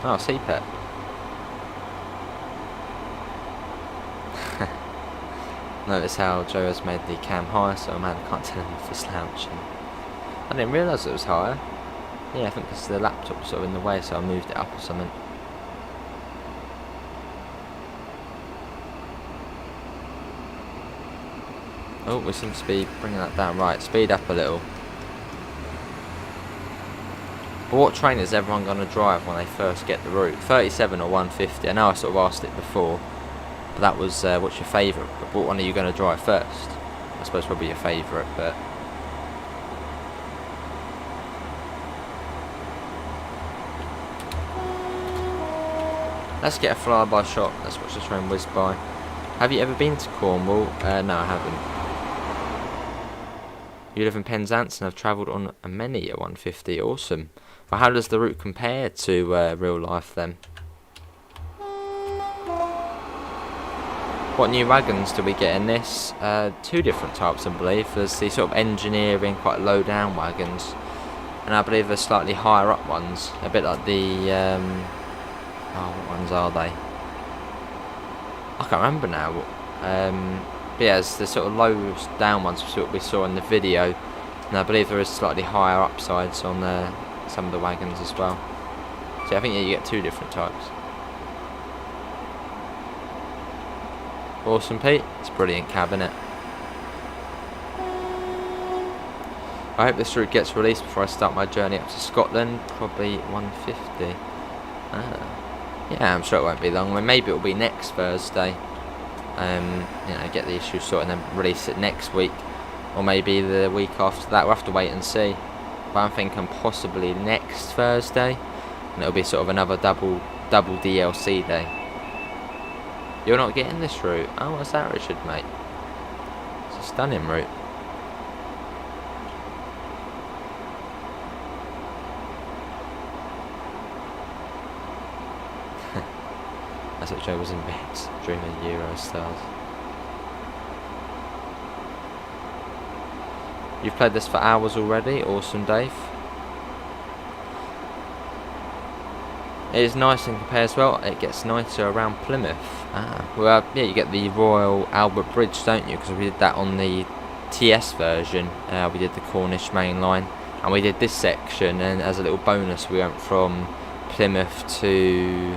Oh, CPEP. Notice how Joe has made the cam higher, so man, I can't tell him if it's slouching. I didn't realise it was higher. Yeah, I think because the laptop was sort of in the way, so I moved it up or something. Oh, we seem to be bringing that down. Right, speed up a little. But what train is everyone going to drive when they first get the route? 37 or 150? I know I sort of asked it before. But that was, what's your favourite? But what one are you going to drive first? I suppose probably your favourite, but... Let's get a flyby shot. Let's watch the train whiz by. Have you ever been to Cornwall? No, I haven't. You live in Penzance and have travelled on many a 150. Awesome. Well, how does the route compare to real life then? What new wagons do we get in this? 2 different types, I believe. There's the sort of engineering, quite low down wagons, and I believe there's slightly higher up ones, a bit like the what ones are they? I can't remember now. But yeah, it's the sort of low down ones we saw in the video, and I believe there is slightly higher upsides on some of the wagons as well. So I think you get 2 different types. Awesome, Pete. It's a brilliant cab, isn't it? I hope this route gets released before I start my journey up to Scotland. Probably 150. Yeah, I'm sure it won't be long. Maybe it'll be next Thursday. Get the issue sorted and then release it next week, or maybe the week after that. We'll have to wait and see. But I'm thinking possibly next Thursday, and it'll be sort of another double DLC day. You're not getting this route? Oh, what's that, Richard, mate? It's a stunning route. That's what Joe was in bed, dreaming Euro stars. You've played this for hours already? Awesome, Dave. It is nice and compares well. It gets nicer around Plymouth. Well, yeah, you get the Royal Albert Bridge, don't you? Because we did that on the TS version. We did the Cornish main line, and we did this section. And as a little bonus, we went from Plymouth to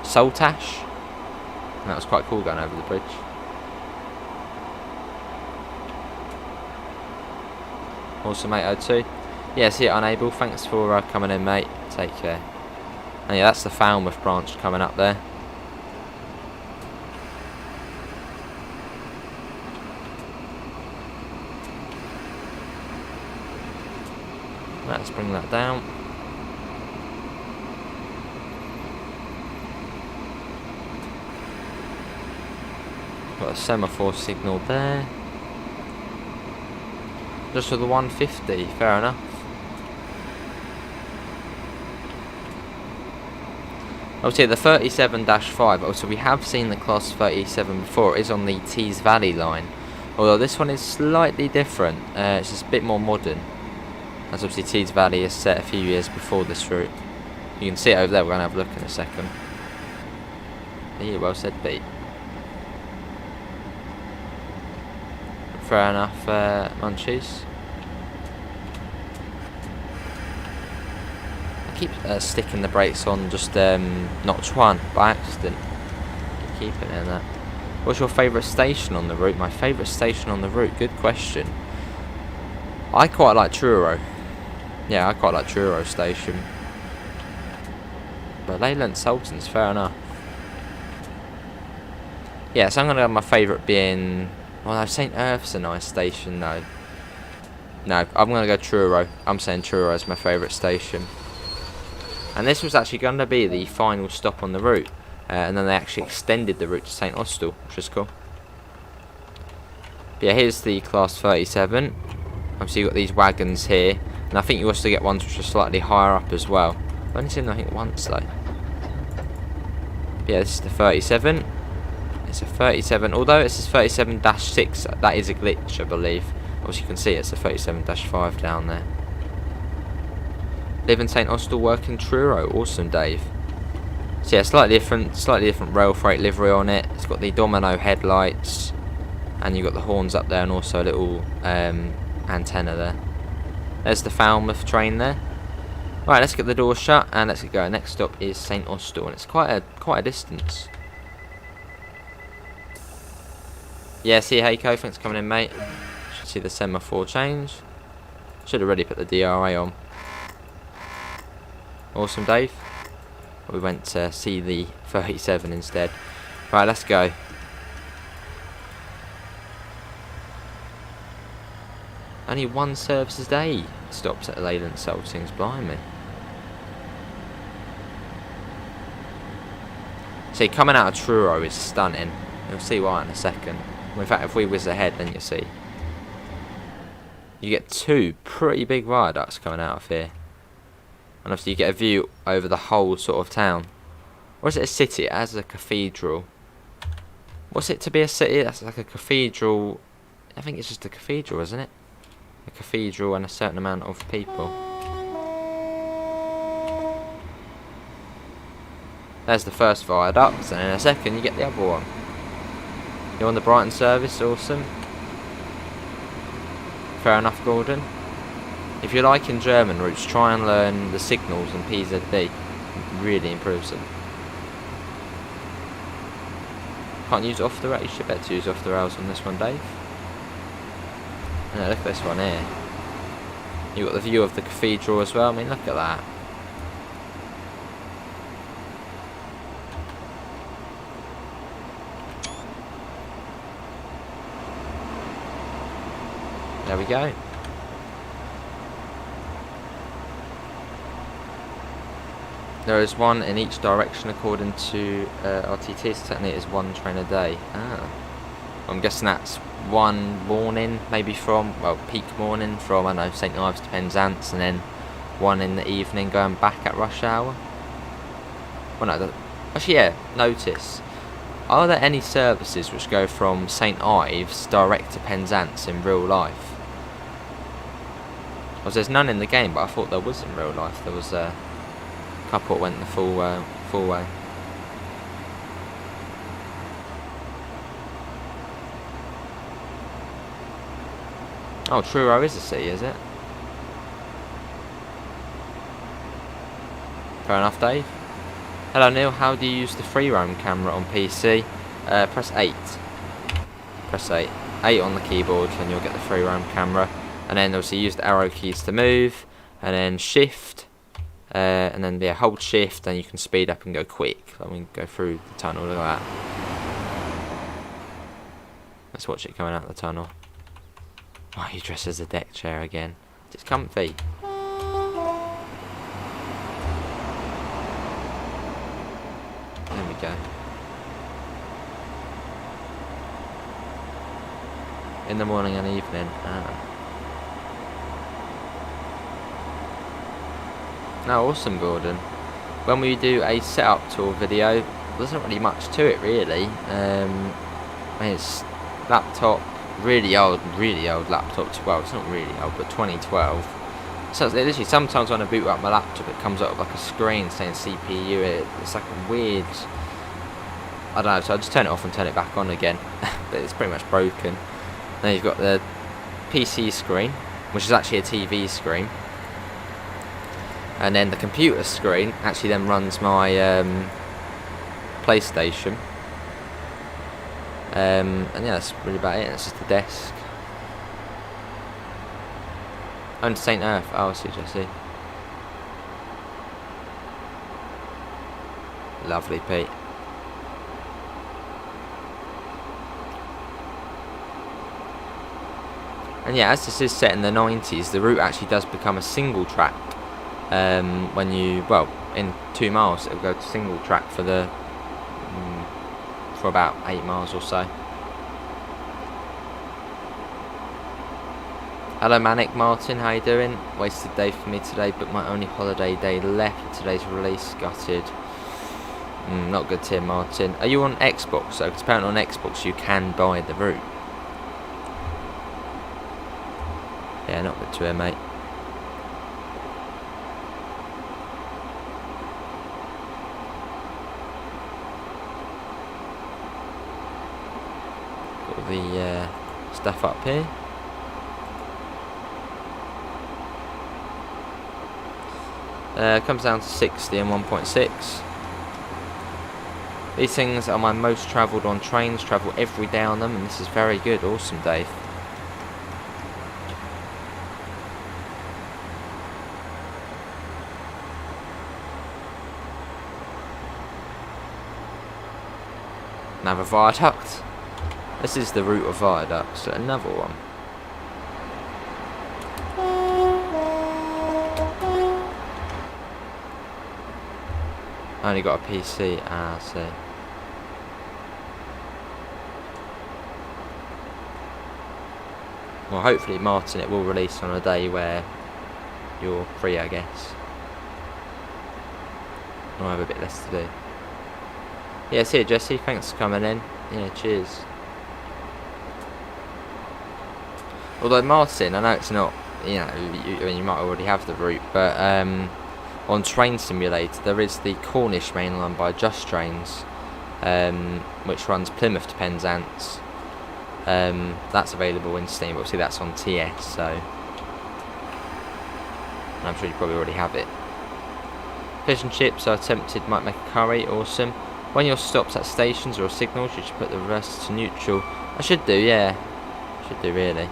Saltash, and that was quite cool going over the bridge. Awesome, mate. O2. Yeah, see it unable. Thanks for coming in, mate. Take care. And yeah, that's the Falmouth branch coming up there. Let's bring that down. Got a semaphore signal there. Just for the 150, fair enough. Obviously the 37-5, also we have seen the Class 37 before. It is on the Tees Valley line, although this one is slightly different. It's just a bit more modern, as obviously Tees Valley is set a few years before this route. You can see it over there. We're going to have a look in a second. Yeah, well said, Pete. Fair enough, Munchies. I keep sticking the brakes on just notch 1 by accident. Keep it in that. What's your favourite station on the route? My favourite station on the route? Good question. I quite like Truro. Yeah, I quite like Truro station. But Leyland Sultan's fair enough. Yeah, so I'm going to go with my favourite being... Well, no, St Erth's a nice station though. No, I'm going to go Truro. I'm saying Truro is my favourite station. And this was actually going to be the final stop on the route. And then they actually extended the route to St Austell, which is cool. But yeah, here's the Class 37. Obviously you've got these wagons here. And I think you also get ones which are slightly higher up as well. I've only seen them, I think, once though. But yeah, this is the 37. It's a 37, although it says 37-6, that is a glitch, I believe. As you can see, it's a 37-5 down there. Live in St Austell, work in Truro. Awesome, Dave. So yeah, slightly different rail freight livery on it. It's got the domino headlights, and you've got the horns up there, and also a little antenna there. There's the Falmouth train there. Right, let's get the door shut and let's get going. Next stop is St Austell, and it's quite a distance. Yeah, see you, Heiko. Thanks for coming in, mate. Should see the semaphore change. Should have already put the DRA on. Awesome, Dave. We went to see the 37 instead. Right, let's go. Only one service a day stops at Leyland Saltings, blimey. See, coming out of Truro is stunning. You'll see why in a second. In fact, if we whiz ahead, then you'll see. you get two pretty big viaducts coming out of here. And obviously you get a view over the whole sort of town. Or is it a city? It has a cathedral. What's it to be a city? That's like a cathedral. I think it's just a cathedral, isn't it? A cathedral and a certain amount of people. There's the first viaduct, and in a second you get the other one. You're on the Brighton service, awesome. Fair enough, Gordon. If you're liking German routes, try and learn the signals and PZD. It really improves them. Can't use off the rails. You should better use off the rails on this one, Dave. Yeah, look at this one here. You've got the view of the cathedral as well. I mean, look at that. There we go. There is one in each direction according to RTT. So technically it is one train a day. I'm guessing that's one morning, maybe from, well, peak morning from, I don't know, St Ives to Penzance, and then one in the evening going back at rush hour. Well, no, actually, yeah, notice. Are there any services which go from St Ives direct to Penzance in real life? Well, there's none in the game, but I thought there was in real life. There was a couple that went the full way. Oh, Truro is a city, is it? Fair enough, Dave. Hello, Neil. How do you use the free roam camera on PC? Press 8. Press 8. 8 on the keyboard, and you'll get the free roam camera. And then obviously use the arrow keys to move, and then shift, and then hold shift, and you can speed up and go quick. I mean, go through the tunnel. Look at that. Let's watch it coming out of the tunnel. Oh, he dresses a deck chair again. It's comfy. There we go. In the morning and evening. No, awesome, Gordon. When we do a setup tour video, there's not really much to it, really. I mean, it's laptop, really old laptop. Well, it's not really old, but 2012. So it's literally, sometimes when I boot up my laptop, it comes up with like a screen saying CPU. It's like a weird, I don't know. So I just turn it off and turn it back on again. But it's pretty much broken. Then you've got the PC screen, which is actually a TV screen. And then the computer screen actually then runs my PlayStation. And yeah, that's really about it. It's just a desk. And St Erth. Oh, I see, Jesse. Lovely, Pete. And yeah, as this is set in the 90s, the route actually does become a single track. When you, well, in 2 miles, it'll go to single track for the for about 8 miles or so. Hello, Manic Martin, how you doing? Wasted day for me today, but my only holiday day left. Today's release, gutted. Not good, Tim Martin. Are you on Xbox? So, because apparently on Xbox you can buy the route. Yeah, not good to hear, mate. Got the stuff up here. Comes down to 60 and 1.6. These things are my most travelled on trains, travel every day on them, and this is very good. Awesome, Dave. Another viaduct. This is the route of viaducts, so another one. I only got a PC, I see. Well, hopefully, Martin, it will release on a day where you're free, I guess. I'll have a bit less to do. Yeah, see you, Jesse. Thanks for coming in. Yeah, cheers. Although Martin, I know it's not, you know, I mean, you might already have the route, but on Train Simulator there is the Cornish main line by Just Trains, which runs Plymouth to Penzance. That's available in Steam, but obviously that's on TS, so I'm sure you probably already have it. Fish and chips are tempted, might make a curry, awesome. When you're stopped at stations or signals, you should put the rest to neutral. I should do, yeah. Should do, really.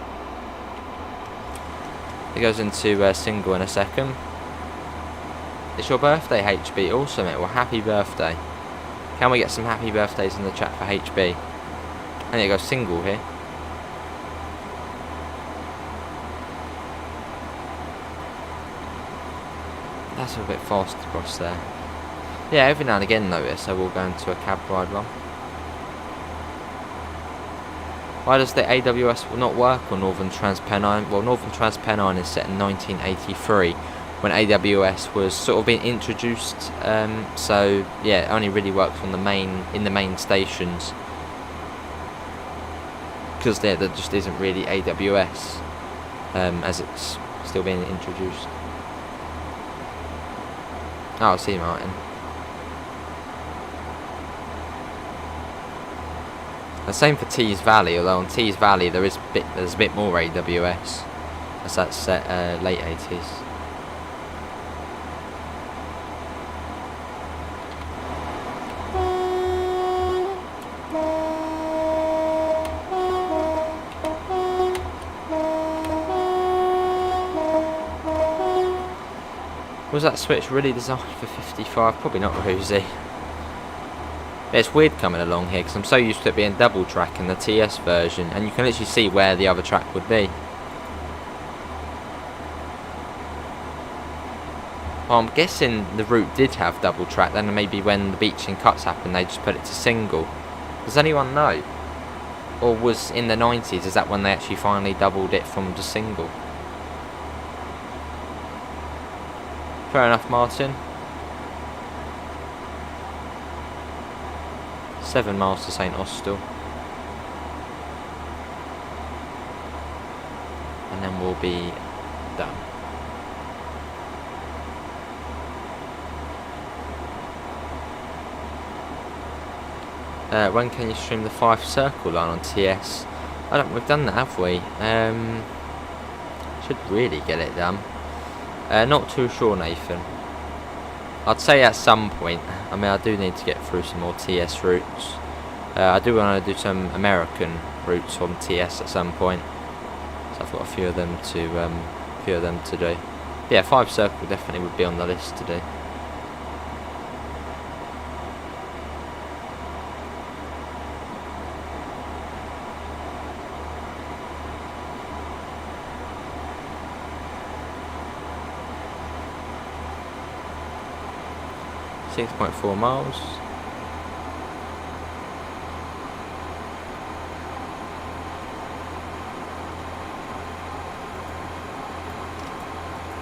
It goes into single in a second. It's your birthday, HB. Awesome, mate. Well, happy birthday. Can we get some happy birthdays in the chat for HB? And it goes single here. That's a bit fast across there. Yeah, every now and again notice I will go into a cab ride one. Why does the AWS not work on Northern Transpennine? Well, Northern Transpennine is set in 1983 when AWS was sort of being introduced. So yeah, it only really works on the main stations, because there just isn't really AWS as it's still being introduced. Oh, I see, Martin. The same for Tees Valley, although on Tees Valley there's a bit more AWS, as that's set late 80s. Was that Switch really designed for 55? Probably not, Rosie. It's weird coming along here because I'm so used to it being double track in the TS version, and you can literally see where the other track would be. Well, I'm guessing the route did have double track, then maybe when the beaching cuts happened they just put it to single. Does anyone know? Or was in the 90s, is that when they actually finally doubled it from to single? Fair enough, Martin. 7 miles to St Austell. And then we'll be done. When can you stream the 5 circle line on TS? We've done that, have we? Should really get it done. Not too sure, Nathan. I'd say at some point. I mean, I do need to get through some more TS routes. I do want to do some American routes on TS at some point. So I've got a few of them to do. But yeah, 5 circle definitely would be on the list to do. .4 miles.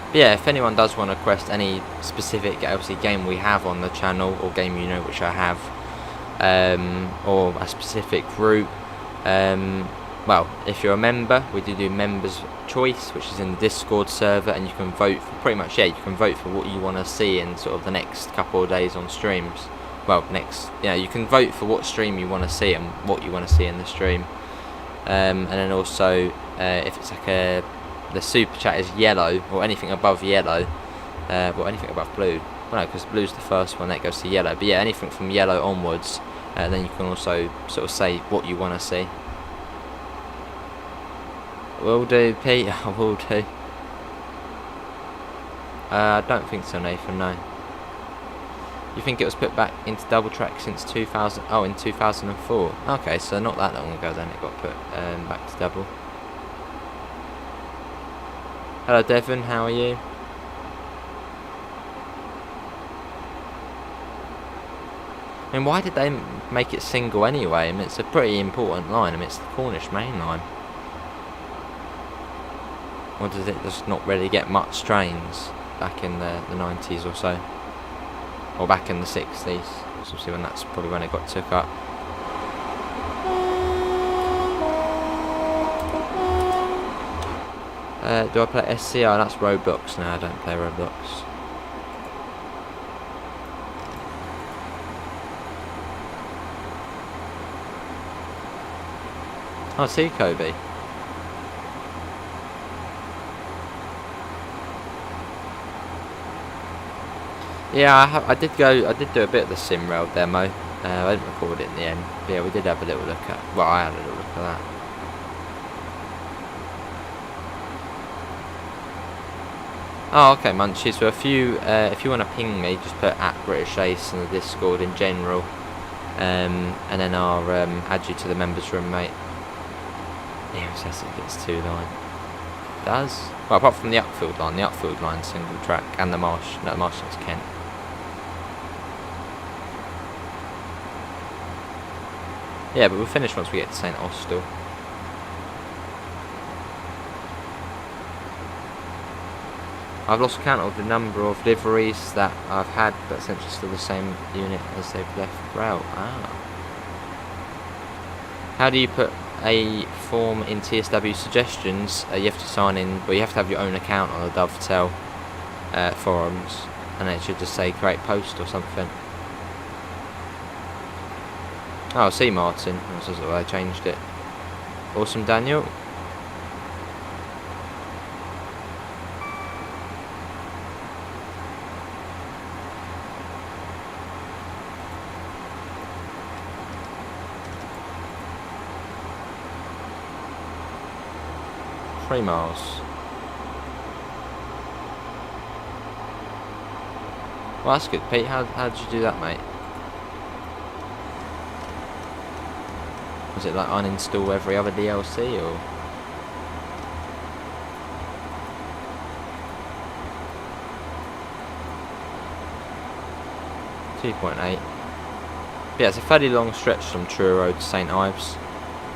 But yeah, if anyone does want to request any specific obviously game we have on the channel, or game you know which I have, or a specific route, well, if you're a member, we do members choice, which is in the Discord server, and you can vote for pretty much, yeah, you can vote for what you want to see in sort of the next couple of days on streams. Well, you can vote for what stream you want to see and what you want to see in the stream. And then also, if it's like the super chat is yellow, or anything above yellow, well, anything above blue. Well, no, because blue's the first one, that goes to yellow. But yeah, anything from yellow onwards, then you can also sort of say what you want to see. Will do, Pete. I will do. I don't think so, Nathan. No. You think it was put back into double track since 2000? Oh, in 2004. Okay, so not that long ago. Then it got put back to double. Hello, Devon. How are you? I mean, why did they make it single anyway? I mean, it's a pretty important line. I mean, it's the Cornish main line. or does it just not really get much trains back in the 90s or so, or back in the 60s? So see when that's probably when it got took up. Do I play SCR? That's Roblox now. I don't play Roblox. Oh, see Kobe. Yeah, I did do a bit of the SimRail demo. I didn't record it in the end. But yeah, we did have a little look at. Well, I had a little look at that. Oh, okay, Munchies. So if you want to ping me, just put @BritishAce in the Discord in general, and then I'll add you to the members room, mate. Yeah, it says it gets 2 line. It does. Well, apart from the Upfield line. The Upfield line's single track, and the Marsh. No, the Marsh is Kent. Yeah, but we'll finish once we get to St Austell. I've lost count of the number of liveries that I've had, but essentially still the same unit as they've left route. Ah. How do you put a form in TSW suggestions? You have to sign in, well, you have to have your own account on the Dovetail forums, and it should just say create post or something. Oh, I see, Martin. This is why I changed it. Awesome, Daniel. Three miles. Well, that's good, Pete. How did you do that, mate? Was it like uninstall every other DLC or? .8. Yeah, it's a fairly long stretch from Truro to St Ives.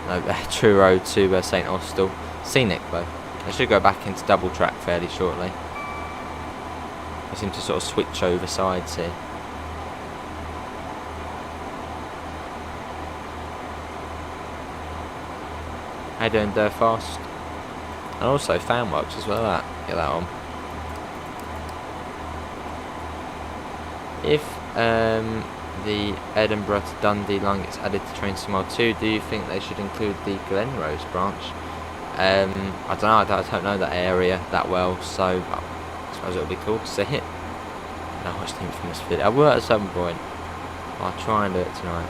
No, Truro to St Austell. Scenic though. I should go back into double track fairly shortly. I seem to sort of switch over sides here. How you doing, Fast? And also Fanworks as well. Get that on. If the Edinburgh to Dundee line gets added to Train Mile 2, do you think they should include the Glenrose branch? I don't know. I don't know that area that well, so I suppose it'll be cool to see it. I watched the Infamous video. I will at some point. I'll try and do it tonight.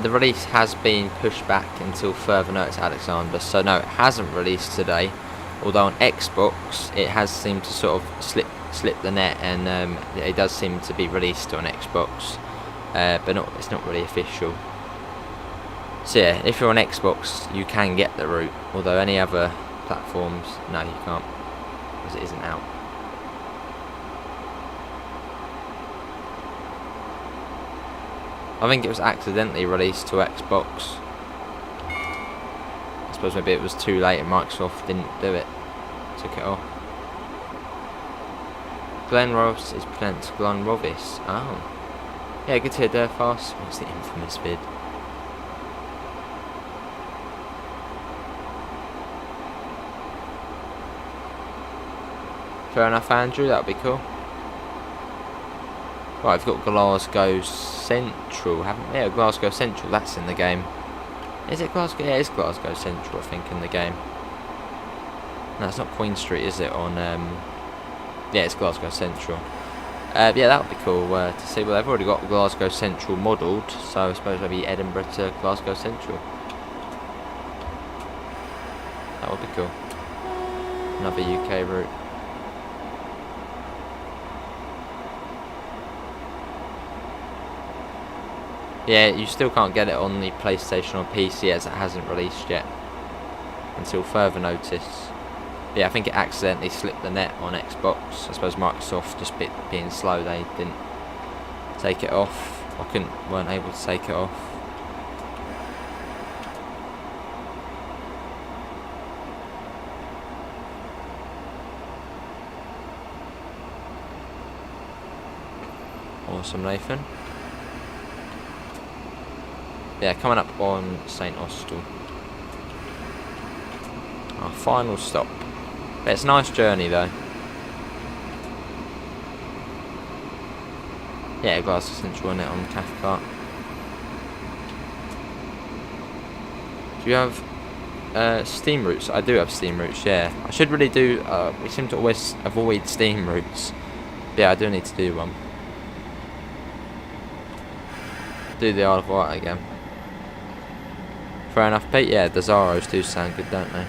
The release has been pushed back until further notice, Alexander. So no, it hasn't released today. Although on Xbox, it has seemed to sort of slip the net, and it does seem to be released on Xbox. But it's not really official. So yeah, if you're on Xbox, you can get the route, although any other platforms, no, you can't, because it isn't out. I think it was accidentally released to Xbox. I suppose maybe it was too late and Microsoft didn't do it, took it off. Glenrose is pronounced Glenrovis. Oh. Yeah, good to hear there, Fast. What's the Infamous vid? Fair enough, Andrew, that would be cool. Right, we've got Glasgow Central, haven't we? Yeah, Glasgow Central, that's in the game. Is it Glasgow? Yeah, it's Glasgow Central, I think, in the game. No, it's not Queen Street, is it? On yeah, it's Glasgow Central. Yeah, that would be cool to see. Well, they've already got Glasgow Central modelled, so I suppose maybe Edinburgh to Glasgow Central. That would be cool. Another UK route. Yeah, you still can't get it on the PlayStation or PC as it hasn't released yet. Until further notice. Yeah, I think it accidentally slipped the net on Xbox. I suppose Microsoft just being slow, they didn't take it off. Weren't able to take it off. Awesome, Nathan. Yeah, coming up on St Austell. Our final stop. But it's a nice journey though. Yeah, Glasgow's enjoying it on Cathcart. Do you have steam routes? I do have steam routes, yeah. I should really do, we seem to always avoid steam routes. Yeah, I do need to do one. Do the Isle of Wight again. Fair enough, Pete. Yeah, the Zaros do sound good, don't they?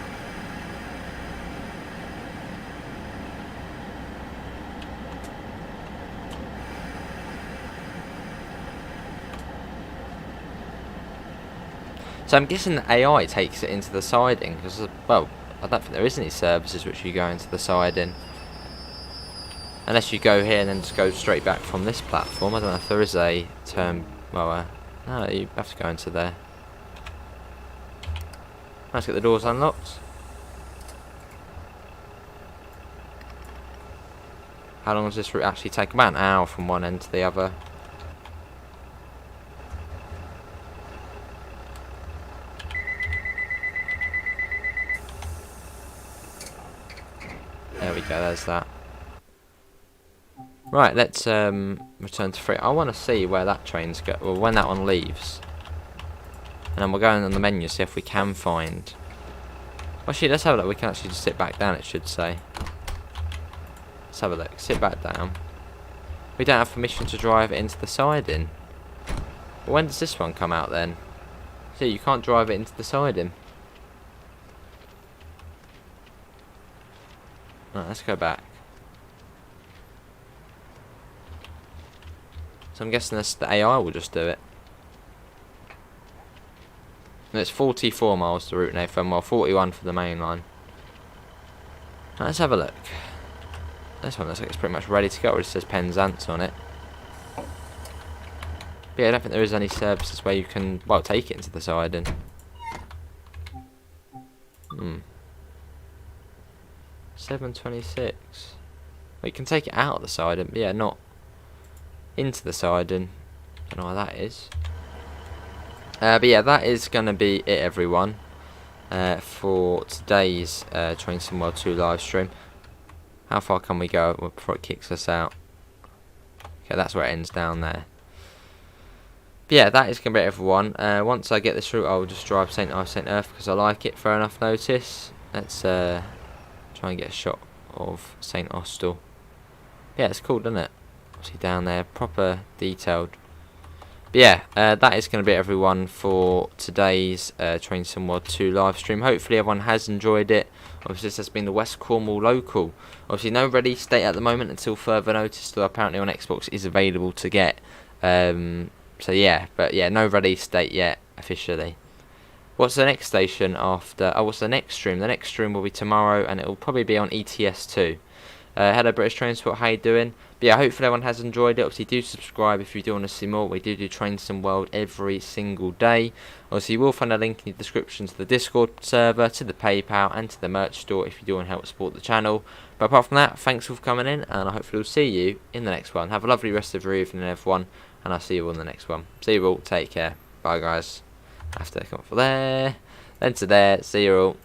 So I'm guessing the AI takes it into the siding, because, well, I don't think there is any services which you go into the siding. Unless you go here and then just go straight back from this platform. I don't know if there is a term, well, no, you have to go into there. Let's get the doors unlocked. How long does this route actually take? About an hour from one end to the other. There we go, there's that. Right, let's return to free. I want to see where that train's go, or when that one leaves. And then we'll go on the menu, see if we can find. Actually, let's have a look. We can actually just sit back down, it should say. Let's have a look. Sit back down. We don't have permission to drive it into the siding. Well, when does this one come out then? See, you can't drive it into the siding. Right, let's go back. So I'm guessing the AI will just do it. And it's 44 miles to route Nathan, well 41 for the main line. Right, let's have a look. This one looks like it's pretty much ready to go. It says Penzance on it. But yeah, I don't think there is any services where you can, well, take it into the siding. 726. Well, you can take it out of the siding, but yeah, not into the siding. Don't know why that is. But yeah, that is going to be it, everyone, for today's Train Sim World 2 live stream. How far can we go before it kicks us out? Okay, that's where it ends down there. But yeah, that is going to be it, everyone. Once I get this route, I'll just drive St Erth because I like it. Fair enough notice. Let's try and get a shot of St Austell. Yeah, it's cool, doesn't it? See down there, proper detailed. But yeah, that is going to be it, everyone, for today's Train Sim World 2 live stream. Hopefully everyone has enjoyed it. Obviously this has been the West Cornwall local. Obviously no release date at the moment until further notice, though apparently on Xbox is available to get. So yeah, but yeah, no release date yet officially. What's the next station after? Oh, what's the next stream? The next stream will be tomorrow, and it will probably be on ETS2. Hello British Transport, how you doing? But yeah, hopefully everyone has enjoyed it. Obviously do subscribe if you do want to see more. We do Train Sim World every single day. Obviously you will find a link in the description to the Discord server, to the PayPal, and to the merch store if you do want to help support the channel. But apart from that, thanks for coming in, and I hopefully will see you in the next one. Have a lovely rest of your evening, everyone, and I'll see you all in the next one. See you all, take care, bye guys. I have to come up for there, then to there, see you all.